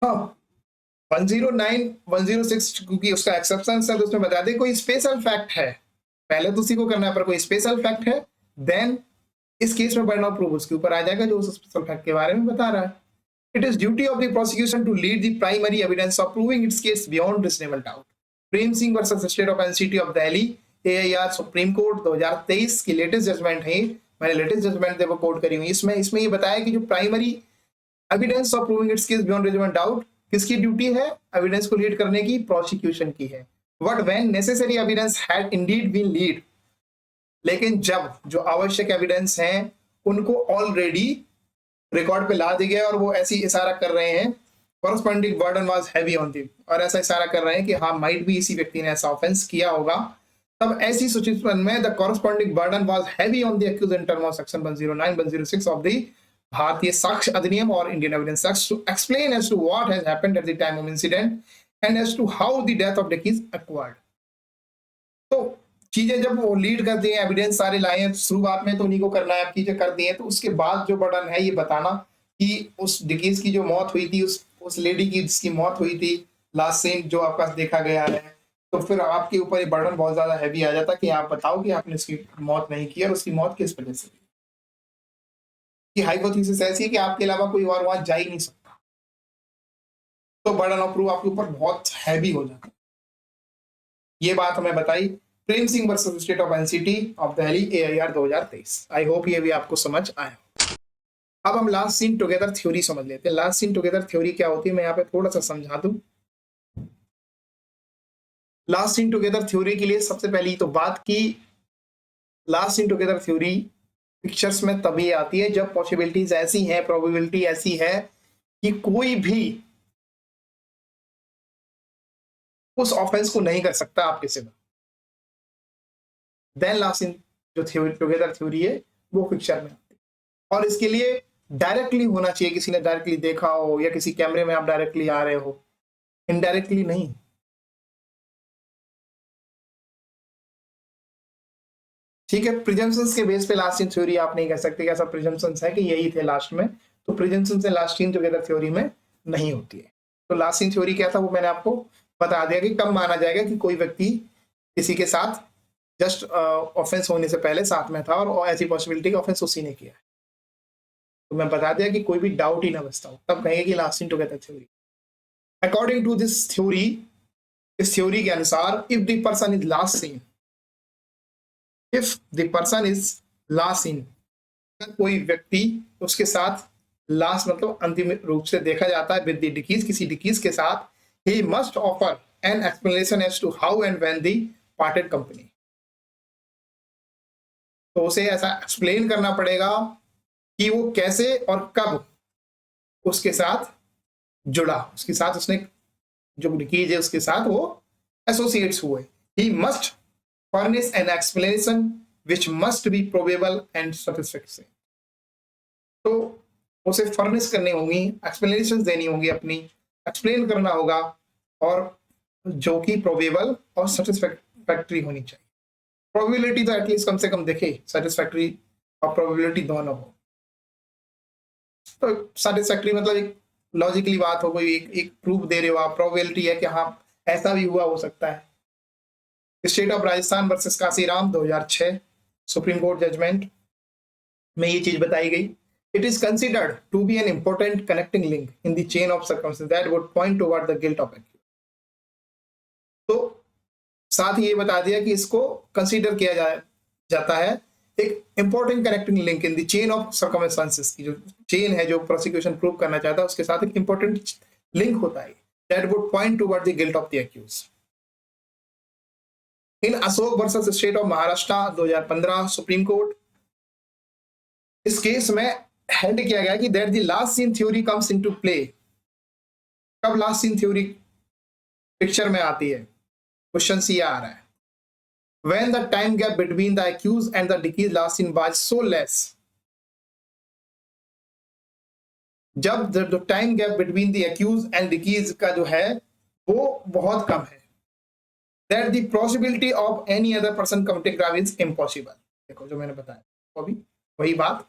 हाँ, 109 106 क्योंकि उसका एक्सेप्शन है तो उसमें बता दे कोई स्पेशल फैक्ट है, पहले तो उसी को करना है, पर कोई स्पेशल फैक्ट है देन इस केस में बर्डन ऑफ प्रूफ उसके ऊपर आ जाएगा जो उस स्पेशल फैक्ट के बारे में बता रहा है। It is duty of the prosecution to lead the primary evidence of proving its case beyond reasonable doubt. Prem Singh versus state of NCT of Delhi, AIR Supreme Court 2023 की लेटेस्ट जजमेंट है। मैंने लेटेस्ट जजमेंट देखो कोट करी हुई। इसमें ये बताया कि जो primary evidence of proving its case beyond reasonable doubt किसकी ड्यूटी है? एविडेंस को लीड करने की प्रोसिक्यूशन की है। But when necessary evidence had indeed been lead, लेकिन जब जो आवश्यक एविडेंस हैं उनको ऑलरेडी रिकॉर्ड पे ला दिया गया और वो ऐसी इशारा कर रहे हैं corresponding burden was heavy on the, और ऐसा इशारा कर रहे हैं कि हाँ माइट भी इसी व्यक्ति ने ऐसा ऑफेंस किया होगा, तब ऐसी सिचुएशन में the corresponding burden was heavy on the accused in terms of section 109 106 of the Bharatiya Sakshya Adhiniyam और Indian Evidence Act to explain as to what has happened at the time of incident and as to how the death of the is acquired. तो चीजें जब वो lead करती हैं, evidence सारे लाए हैं, शुरुआत में तो उन्हीं को करना है, चीजें कर दी हैं, तो उसके बाद जो बर्डन है ये बताना कि उस डिकीज की जो मौत हुई थी, उस लेडी की जिसकी मौत हुई थी, लास्ट सीन जो आपका देखा गया है, तो फिर आपके ऊपर ये बर्डन बहुत ज्यादा हैवी आ जाता कि आप बताओ कि आपने उसकी मौत नहीं की और उसकी मौत किस वजह से हुई। कि हाइपोथेसिस ऐसी है कि आपके अलावा कोई और वहां जा ही नहीं सकता, तो बर्डन ऑफ प्रूफ आपके ऊपर बहुत हैवी हो जाता है। ये बात हमें बताई Prem Singh versus state of NCT of Delhi, AIR 2023। I hope ये भी आपको समझ आया। अब हम लास्ट सीन टुगेदर थ्योरी समझ लेते हैं। लास्ट सीन टुगेदर थ्योरी क्या होती है मैं यहाँ पे थोड़ा सा समझा दूं। लास्ट सीन टुगेदर थ्योरी के लिए सबसे पहली तो बात की last seen together theory pictures में तभी आती है जब पॉसिबिलिटीज ऐसी हैं, प्रोबेबिलिटी ऐसी है कि कोई भी उस ऑफेंस को नहीं कर सकता आपके सिवा, देन लास्ट सीन जो थ्योरी टुगेदर थ्योरी है वो पिक्चर में आती है। और इसके लिए डायरेक्टली होना चाहिए, किसी ने डायरेक्टली देखा हो या किसी कैमरे में आप डायरेक्टली आ रहे हो, इनडायरेक्टली नहीं। ठीक है, प्रिजम्पशंस के बेस पे लास्ट इन थ्योरी आप नहीं कह सकते कि ऐसा प्रिजम्पशंस है कि यही थे लास्ट में, तो प्रिजम्पशंस से लास्ट इन टुगेदर थ्योरी में नहीं होती है। तो लास्ट इन थ्योरी क्या था वो मैंने आपको बता दिया कि कब माना जाएगा कि कोई व्यक्ति किसी के साथ जस्ट ऑफेंस होने से पहले साथ में था और ऐसी पॉसिबिलिटी ऑफेंस उसी ने किया है। तो मैं बता दिया कि कोई भी डाउट ही ना बचता हो, तब कहेंगे कि last in together theory. According to this theory, इस थ्योरी के अनुसार if the person is last seen, if the person is last seen, कोई व्यक्ति उसके साथ लास्ट मतलब अंतिम रूप से देखा जाता है विद द डिकीज, किसी डिकीज के साथ, he must offer an explanation as to how and when the parted company, तो उसे ऐसा एक्सप्लेन करना पड़ेगा कि वो कैसे और कब उसके साथ जुड़ा, उसके साथ उसने जो डिकीज है उसके साथ वो एसोसिएट्स हुए। he must furnish an explanation which must be probable and satisfactory, तो उसे फर्निश करनी होंगी, एक्सप्लेनेशन देनी होंगी, अपनी एक्सप्लेन करना होगा, और जो कि प्रोबेबल और सेटिस्फैक्टरी होनी चाहिए। प्रोबेबिलिटी तो एटलीस्ट कम से कम देखे, सेटिस्फैक्टरी और प्रोबेबिलिटी दोनों हो। तो सेटिस्फैक्टरी मतलब एक लॉजिकली बात हो, कोई एक प्रूफ दे रहे हो आप, प्रोबेबिलिटी है कि हाँ ऐसा भी हुआ हो सकता है। State of Rajasthan versus Kashiram 2006 supreme court judgment में ये चीज बताई गई। It is considered to be an important connecting link in the chain of circumstances that would point toward the guilt of accused. तो साथ ही ये बता दिया कि इसको कंसीडर किया जाता है एक important connecting link in the chain of circumstances, की जो चेन है जो प्रोसिक्यूशन प्रूव करना चाहता है उसके साथ एक इंपॉर्टेंट लिंक होता है that would point toward the guilt of the accused. In Ashok versus state of Maharashtra 2015 supreme court, इस केस में हेल्ड किया गया कि that the last seen theory comes into play. कब लास्ट सीन थ्योरी पिक्चर में आती है? क्वेश्चन सी आ रहा है, when the time gap between the accused and the deceased last seen was so less, जब the time gap between the accused and deceased का जो है वो बहुत कम है, that the possibility of any other person committing crime is impossible। देखो जो मैंने बताया अभी वही बात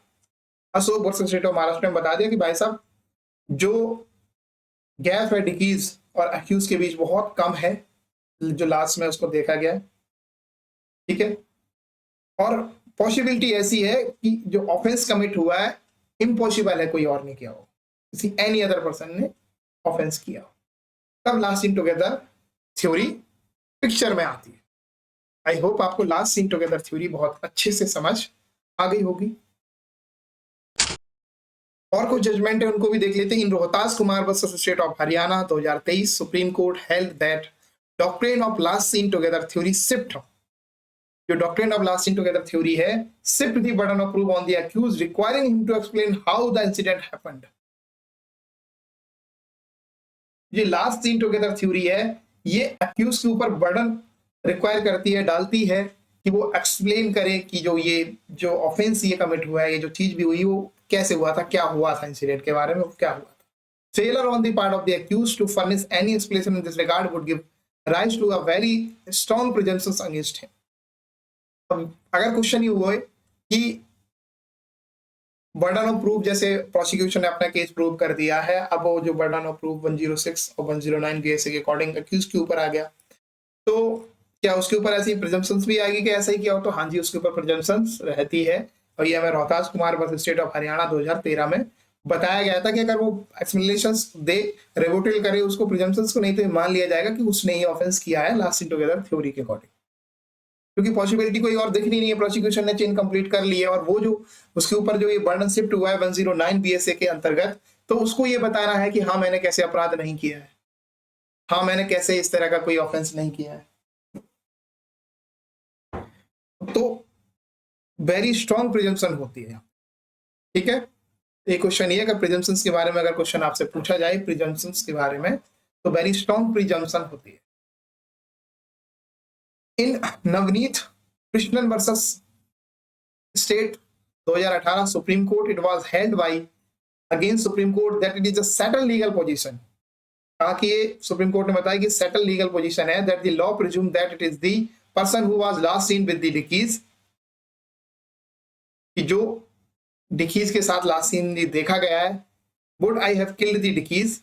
Ashok versus state of Maharashtra में बता दिया कि भाई साहब जो गैप है डिकीज और अक्यूज के बीच बहुत कम है, जो लास्ट में उसको देखा गया है। ठीक है, और पॉसिबिलिटी ऐसी है कि जो ऑफेंस कमिट हुआ है इम्पॉसिबल है कोई और नहीं किया हो, किसी एनी अदर पर्सन ने ऑफेंस किया हो, तब last in together theory picture में आती है। आई होप आपको लास्ट इन टुगेदर थ्योरी बहुत अच्छे से समझ आ गई होगी। और कुछ जजमेंट है उनको भी देख लेते हैं। In Rohtas Kumar versus state of Haryana 2023 Supreme Court held that doctrine of last seen together theory shift, जो doctrine of last seen together theory है, shift the burden of proof on the accused requiring him to explain how the incident happened. ये last seen together theory है, ये accused के ऊपर burden require करती है, डालती है कि वो एक्सप्लेन करे कि जो ऑफेंस ये कमिट हुआ है, ये जो चीज भी हुई वो कैसे हुआ था, क्या हुआ था, इंसिडेंट के बारे में क्या हुआ था। Failure on the part of the accused to furnish any explanation in this regard would give rise to a very strong presumptions against him. अब अगर क्वेश्चन ये हुआ है कि बर्डन ऑफ प्रूफ, जैसे प्रोसिक्यूशन ने अपना केस प्रूव कर दिया है, अब वो जो बर्डन ऑफ प्रूफ 106 और 109 केस के अकॉर्डिंग अक्यूज के ऊपर आ गया, तो क्या उसके ऊपर ऐसी प्रिजम्पशंस भी आएगी कि ऐसा ही किया हो? तो हाँ जी, उसके ऊपर प्रिजम्पशंस रहती है, और ये हमें Rohtas Kumar versus state of Haryana 2013 में बताया गया था कि अगर वो एक्सप्लेनेशंस दे, रिबोटल करे उसको प्रिजम्पशंस को, नहीं तो मान लिया जाएगा कि उसने ही ऑफेंस किया है लास्ट इन टुगेदर थ्योरी के अकॉर्डिंग, क्योंकि पॉसिबिलिटी कोई और दिख नहीं है, प्रोसिक्यूशन ने चेन कंप्लीट कर ली है, और वो जो उसके ऊपर जो ये बर्डन शिफ्ट हुआ है 109 बीएसए के अंतर्गत, तो उसको ये बताना है कि हाँ मैंने कैसे अपराध नहीं किया है, हाँ मैंने कैसे इस तरह का कोई ऑफेंस नहीं किया है। तो वेरी स्ट्रॉन्ग प्रिजम्पशन होती है। ठीक है, एक क्वेश्चन ये कि प्रिजम्पशंस के बारे में अगर क्वेश्चन आपसे पूछा जाए प्रिजम्पशंस के बारे में, तो वेरी स्ट्रॉन्ग प्रिजम्पशन होती है। In Navneet Krishnan versus State 2018 Supreme Court, it was held by against Supreme Court that it is a settle legal position, कहा कि ये सुप्रीम कोर्ट ने बताया कि सेटल लीगल पोजीशन है, that the law presume that it is the person who was last seen with the डिकीज, कि जो डिकीज के साथ लास्ट सीन देखा गया है, would I have killed the डिकीज,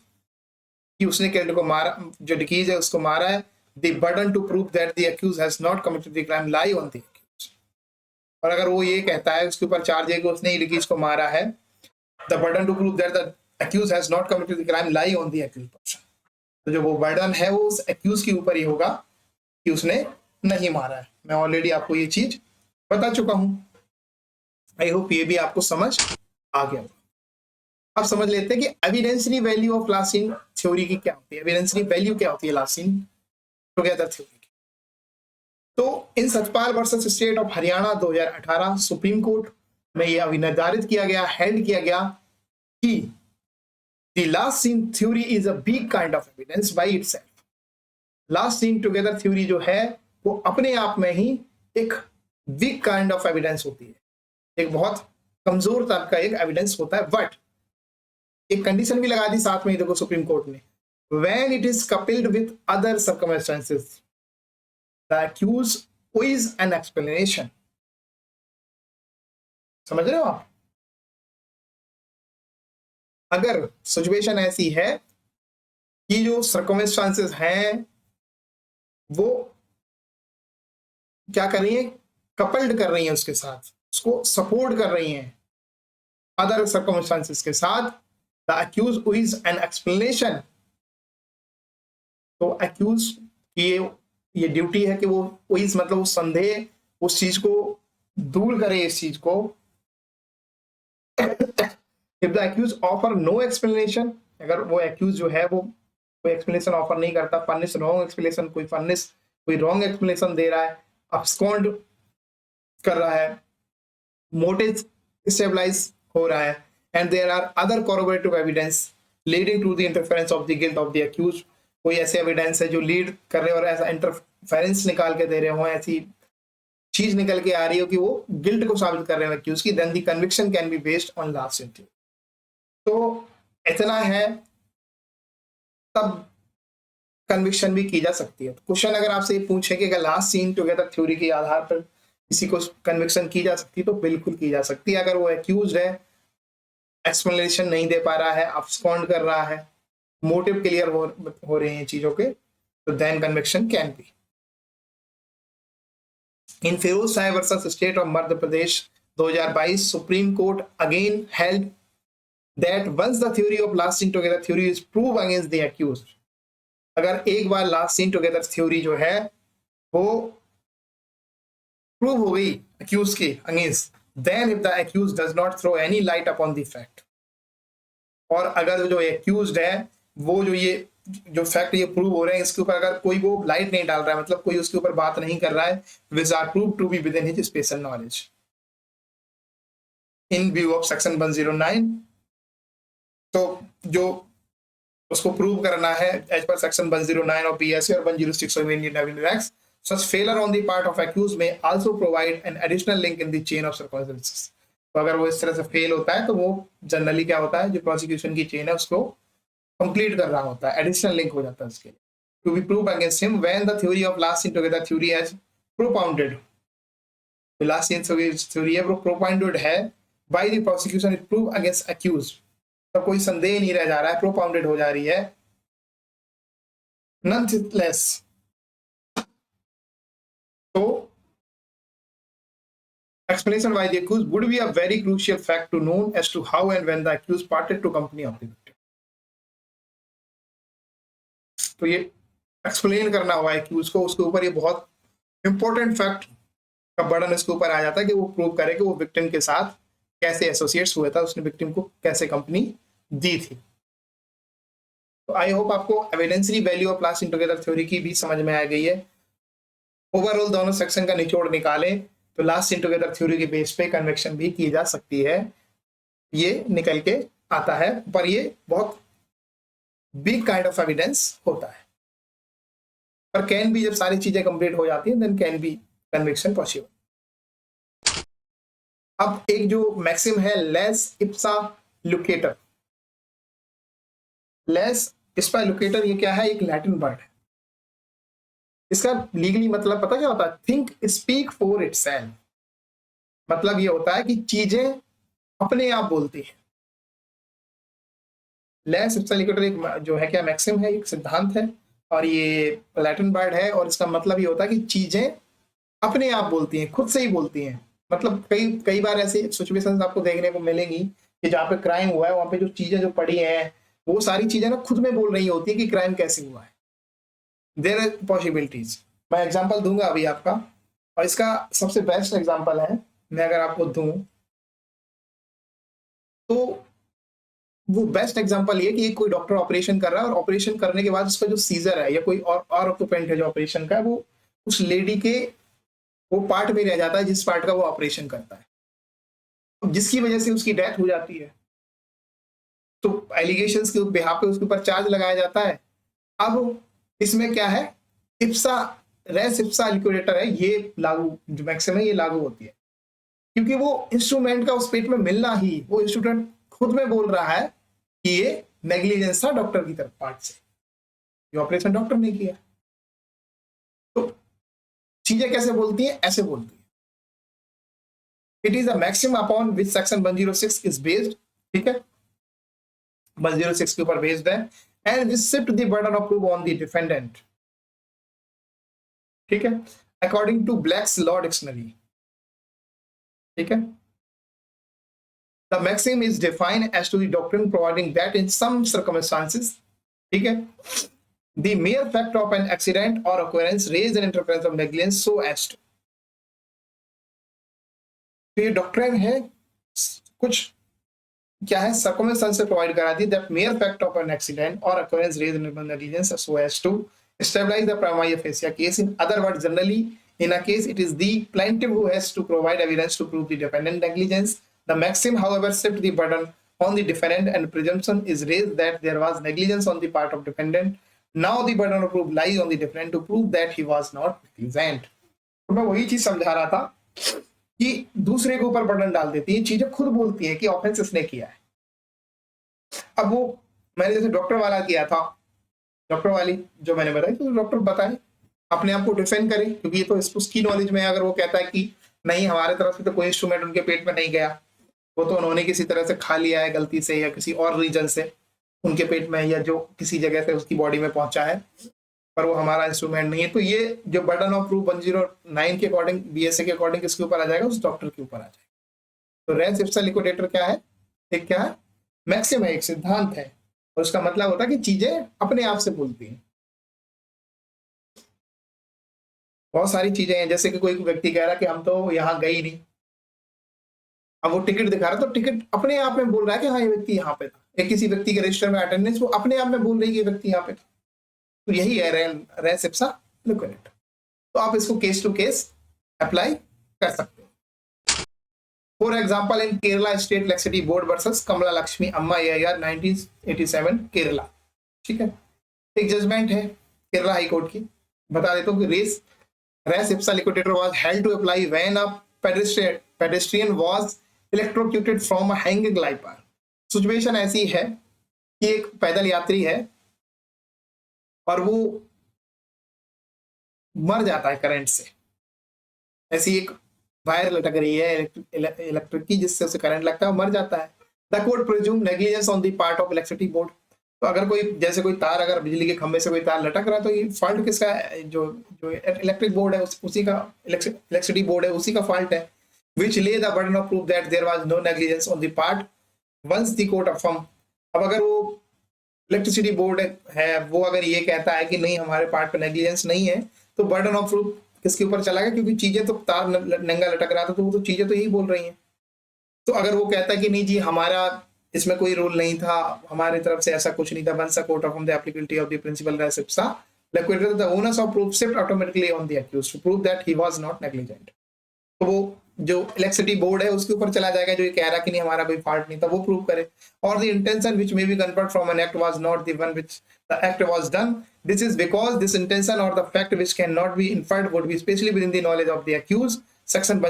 कि उसने किल्ड को मारा, जो डिकीज है उसको मारा है, the burden to prove that the accused has not committed the crime lie on the accused, और अगर वो ये कहता है उसके ऊपर चार्ज है कि उसने ही डिकीज को मारा है, the burden to prove that the accused has not committed the crime lie on the accused person, तो जो वो बर्डन है वो उस अक्यूज के ऊपर ही होगा कि उसने नहीं मारा है। मैं ऑलरेडी आपको ये चीज बता चुका हूं, आई होप ये भी आपको समझ आ गया। अब समझ लेते हैं कि evidentiary value of last seen theory की क्या होती है, एविडेंशियरी वैल्यू क्या होती है लास्ट सीन टुगेदर थ्योरी की। तो in Satpal versus state of Haryana 2018 Supreme Court में यह अभी निर्धारित किया गया, हेल्ड किया गया कि the last scene theory is a big kind of evidence by itself. last scene together theory जो है वो अपने आप में ही एक weak kind of evidence होती है, एक बहुत कमजोर टाइप का एक एविडेंस होता है, बट एक कंडीशन भी लगा दी साथ में ही, देखो सुप्रीम कोर्ट ने, when it is coupled with other circumstances the accused owes an explanation। समझ रहे हो आप? अगर सिचुएशन ऐसी है कि जो सर्कमस्टांसेस हैं वो क्या कर रही है, कपल्ड कर रही है उसके साथ, उसको सपोर्ट कर रही हैं अदर सर्कमस्टांसेस के साथ, the accused is an explanation, तो अक्यूज की ये ड्यूटी है कि वो इस मतलब वो संदेह उस चीज को दूर करे, इस चीज को। If the accused offer no explanation, अगर वो accused जो है वो कोई explanation ऑफर नहीं करता, फर्निश रॉन्ग एक्सप्लेनेशन, कोई रॉन्ग एक्सप्लेनेशन दे रहा है, abscond कर रहा है, मोटिव स्टेबलाइज हो रहा है, and there are other corroborative evidence leading to the interference of the guilt of the accused, कोई ऐसे एविडेंस है जो लीड कर रहे हो और ऐसा इंटरफेरेंस निकाल के दे रहे हो, ऐसी चीज निकल के आ रही हो कि वो गिल्ट को साबित कर रहे हो accused की, then the conviction can be based on last seen theory। तो इतना है तब कन्विक्शन भी की जा सकती है। क्वेश्चन अगर आपसे ये पूछे कि अगर लास्ट सीन टुगेदर थ्योरी के आधार पर किसी को कन्विक्शन की जा सकती है, तो बिल्कुल की जा सकती है। अगर वो एक्यूज्ड है, एक्सप्लेनेशन नहीं दे पा रहा है, अब्सकॉन्ड कर रहा है, मोटिव क्लियर हो रहे हैं चीजों के, तो देन कन्विक्शन कैन बी। इन फिरोज साहब versus state of Madhya Pradesh 2022 supreme court again held that once the theory of last seen together theory is proved against the accused, अगर एक बार last seen together theory जो है वो प्रूव हो गई accused के against, then if the accused does not throw any light upon the fact, और अगर जो accused है वो जो फैक्ट ये प्रूव हो रहे हैं इसके ऊपर अगर कोई वो लाइट नहीं डाल रहा है, मतलब कोई उसके ऊपर बात नहीं कर रहा है, which are proved to be within his special knowledge in view of section 109, तो जो उसको प्रूव करना है as per section 109 of BSA और 106 of Indian revenue act, such failure on the part of accused may also provide an additional link in the chain of circumstances। तो अगर वो इस तरह से फेल होता है तो वो जनरली क्या होता है, जो प्रोसिक्यूशन की चेन है उसको कंप्लीट कर रहा होता है, एडिशनल लिंक हो जाता है उसके लिए। To be prove against him when the theory of last seen together theory has propounded, last seen theory है वो प्रोपाउंडेड है by the prosecution is prove against accused, तो कोई संदेह नहीं रह जा रहा है, प्रोपाउंडेड हो जा रही है। Nonetheless, तो explanation by the accused would be a very crucial fact to know as to how and when the accused parted to company of the victim। तो ये एक्सप्लेन करना हुआ accused को, उसके ऊपर ये बहुत इंपॉर्टेंट फैक्ट का बर्डन इसके ऊपर आ जाता है कि वो प्रूव करे कि वो विक्टिम के साथ कैसे एसोसिएट्स हुए था, उसने विक्टिम को कैसे कंपनी दी थी। तो आई होप आपको evidentiary value of last seen together theory की भी समझ में आ गई है। ओवरऑल दोनों सेक्शन का निचोड़ निकाले तो लास्ट सीन टुगेदर थ्योरी के बेस पे कन्वेक्शन भी की जा सकती है, ये निकल के आता है, पर ये बहुत बिग काइंड ऑफ एविडेंस होता है। पर कैन भी जब सारी चीजें कंप्लीट हो जाती हैं then can be conviction possible. अब एक जो मैक्सिम है लेस इप्सा लुकेटर, लेस स्पा लोकेटर ये क्या है? एक लैटिन वर्ड है। इसका लीगली मतलब पता क्या होता है? Think speak for itself. मतलब ये होता है कि चीजें अपने आप बोलती हैं। लेस इप्सा लिक्विटर एक जो है क्या मैक्सिम है, एक सिद्धांत है, और ये लैटिन वर्ड है, और इसका मतलब ये होता है कि चीजें अपने आप बोलती हैं, खुद से ही बोलती हैं। मतलब कई कई बार ऐसी सिचुएशंस आपको देखने को मिलेंगी कि जहाँ पे क्राइम हुआ है, वहां पे जो चीजें जो पड़ी हैं, वो सारी चीजें ना खुद में बोल रही होती है कि क्राइम कैसे हुआ है। There are possibilities. मैं एग्जांपल दूंगा अभी आपका, और इसका सबसे बेस्ट एग्जांपल है, मैं अगर आपको दूं तो वो बेस्ट एग्जांपल ये कि कोई डॉक्टर ऑपरेशन कर रहा है, और ऑपरेशन करने के बाद उसका जो सीजर है या कोई और ऑक्यूपेंट है जो ऑपरेशन का, वो उस लेडी के वो पार्ट में रह जाता है जिस पार्ट का वो ऑपरेशन करता है, जिसकी वजह से उसकी डेथ हो जाती है। तो एलिगेशंस के बिहाफ पे उसके ऊपर चार्ज लगाया जाता है। अब इसमें क्या है? इप्सा रेस इप्सा लिक्विडेटर है, ये लागू जो मैक्सिमम है ये लागू होती है, क्योंकि वो इंस्ट्रूमेंट का उस पेट में मिलना ही, वो इंस्ट्रूमेंट खुद में बोल रहा है कि ये नेग्लिजेंस था डॉक्टर की तरफ पार्ट से, ये ऑपरेशन डॉक्टर ने किया। तो चीजें कैसे बोलती हैं? ऐसे बोलती है। It is a maximum upon which section 106 is based. ठीक है, 106 के ऊपर बेस्ड है, and which shift the burden of proof on the defendant. ठीक है, according to Black's law dictionary. ठीक है, the maxim is defined as to the doctrine providing that in some circumstances, ठीक है, the mere fact of an accident or occurrence raise an interference of negligence so as to। तो ये doctrine है, कुछ क्या है, सर्कमस्टेंस से provide कराती है, that mere fact of an accident or occurrence raise an interference of negligence so as to stabilize the prima facie case. In other words, generally in a case it is the plaintiff who has to provide evidence to prove the defendant negligence. The maxim, however, shift the burden on the defendant, and presumption is raised that there was negligence on the part of defendant. Now the burden of proof lies on the defendant to prove that he was not negligent. तो मैं वही चीज समझा रहा था कि दूसरे के ऊपर बर्डन डाल देती है, चीजें खुद बोलती है कि ऑफेंस इसने किया है। अब वो मैंने जैसे डॉक्टर वाला किया था, डॉक्टर वाली जो मैंने बताई, तो डॉक्टर बताए अपने आप को डिफेंड करे, क्योंकि ये तो उसकी नॉलेज में, अगर वो कहता है कि नहीं हमारे तरफ से तो कोई इंस्ट्रूमेंट उनके पेट में नहीं गया, वो तो उन्होंने किसी तरह से खा लिया है गलती से, या किसी और रीजन से उनके पेट में, या जो किसी जगह से उसकी बॉडी में पहुंचा है, पर वो हमारा इंस्ट्रूमेंट नहीं है। तो ये जो बर्डन ऑफ प्रूफ 109 के अकॉर्डिंग, बीएसए के अकॉर्डिंग किसके ऊपर आ जाएगा? उस डॉक्टर के ऊपर आ जाएगा। तो रेस इप्सा लिक्विडेटर क्या है? एक क्या है? मैक्सिम है, एक सिद्धांत है, और उसका मतलब होता है कि चीजें अपने आप से बोलती हैं। बहुत सारी चीजें हैं, जैसे कि कोई व्यक्ति कह रहा है कि हम तो यहाँ गए ही नहीं, अब वो टिकट दिखा रहा है, तो टिकट अपने आप में बोल रहा है कि हाँ ये व्यक्ति यहाँ पे था, या किसी व्यक्ति के रजिस्टर में अटेंडेंस, वो अपने आप में बोल रही है कि व्यक्ति यहाँ पे था। तो यही है रेस इप्सा लिक्विडेटर। तो आप इसको केस टू केस अप्लाई कर सकते हो। For example, in Kerala State Electricity Board versus Kamala Lakshmi Amma AIR 1987 Kerala. ठीक है, एक जजमेंट है केरला हाई कोर्ट की, बता देता हूँ कि res ipsa loquitur was held to apply when a pedestrian was electrocuted from a hanging light bar। सिचुएशन ऐसी है कि एक पैदल यात्री है और वो मर जाता है करंट से। ऐसी एक वायर लटक रही है इलेक्ट्रिक की, जिससे उसे करंट लगता है, वो मर जाता है। The court presume negligence on the part of electricity board. तो अगर कोई, जैसे कोई तार, अगर बिजली के खंभे से कोई तार लटक रहा है, तो ये फॉल्ट किसका है? जो जो इलेक्ट्रिक बोर्ड है उसी का, इलेक्ट्रिसिटी बोर्ड है उसी का फॉल्ट है। which lay the burden of proof that there was no negligence on the part once the court affirm। अब अगर वो इलेक्ट्रिसिटी बोर्ड है, वो अगर ये कहता है कि नहीं हमारे पार्ट पे नेग्लिजेंस नहीं है, तो बर्डन ऑफ प्रूफ किसके ऊपर चला गया? क्योंकि चीजें तो, तार नंगा लटक रहा था, तो वो तो चीजें तो यही बोल रही हैं। तो अगर वो कहता है कि नहीं जी हमारा इसमें कोई रूल नहीं था, हमारी तरफ से ऐसा कुछ नहीं था, once a court affirm the applicability of the principle res ipsa liquidator, the onus of proof shift automatically on the accused to prove that he was not negligent। तो वो जो इलेक्ट्रिसिटी बोर्ड है उसके ऊपर चला जाएगा, जो ये कह रहा कि नहीं हमारा कोई फॉल्ट नहीं था, वो प्रूव करे। और the intention which may be conferred from an act was not the one which the act was done, this is because this intention और the fact which can not be inferred would be specially within the knowledge of the accuse. Section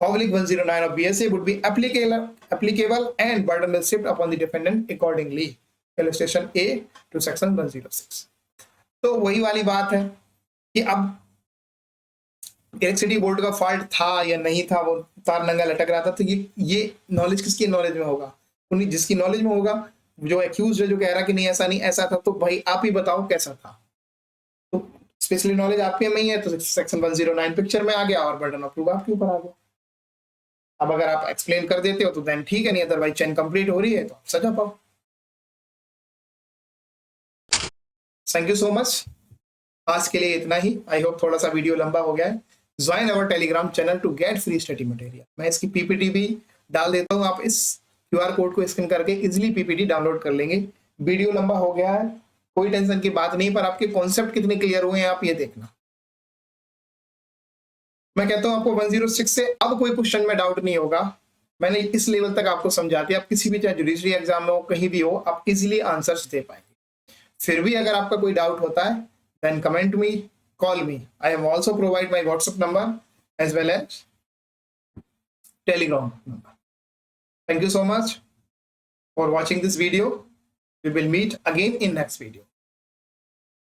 106/109 of BSA would be applicable and burden will shift upon the defendant accordingly। illustration A to section 106। तो वही वाली बात है कि अब electricity board का fault था या नहीं था, वो तार नंगा लटक रहा था, तो ये नॉलेज किसकी नॉलेज में होगा? उन्हीं जिसकी नॉलेज में होगा, जो एक्यूज है, जो कह रहा कि नहीं ऐसा नहीं ऐसा था, तो भाई आप ही बताओ कैसा था। तो स्पेशली नॉलेज आपके में ही है, तो सेक्शन 109 पिक्चर में आ गया और बर्डन ऑफ प्रूफ आपके ऊपर आ गया। अब अगर आप एक्सप्लेन कर देते हो तो देन ठीक है, नहीं अदरवाइज चेन कंप्लीट हो रही है तो आप सजा पाओ। थैंक यू सो मच, आज के लिए इतना ही। आई होप थोड़ा सा वीडियो लंबा हो गया है। Join our Telegram channel to get free study material. मैं इसकी पीपीटी भी डाल देता हूँ, आप इस क्यूआर कोड को स्कैन करके इजिली पीपीटी डाउनलोड कर लेंगे। वीडियो लंबा हो गया है, कोई टेंशन की बात नहीं, पर आपके कॉन्सेप्ट कितने क्लियर हुए हैं आप ये देखना। मैं कहता हूं आपको 106 से अब कोई क्वेश्चन में डाउट नहीं होगा। मैंने इस लेवल तक आपको समझा दिया, आप किसी भी चाहे जुडिशरी एग्जाम में हो, कहीं भी हो, आप इजीली आंसर्स दे पाएंगे। फिर भी अगर आपका कोई डाउट होता है then comment me, call me. I have also provide my WhatsApp number as well as Telegram number. Thank you so much for watching this video. We will meet again in next video.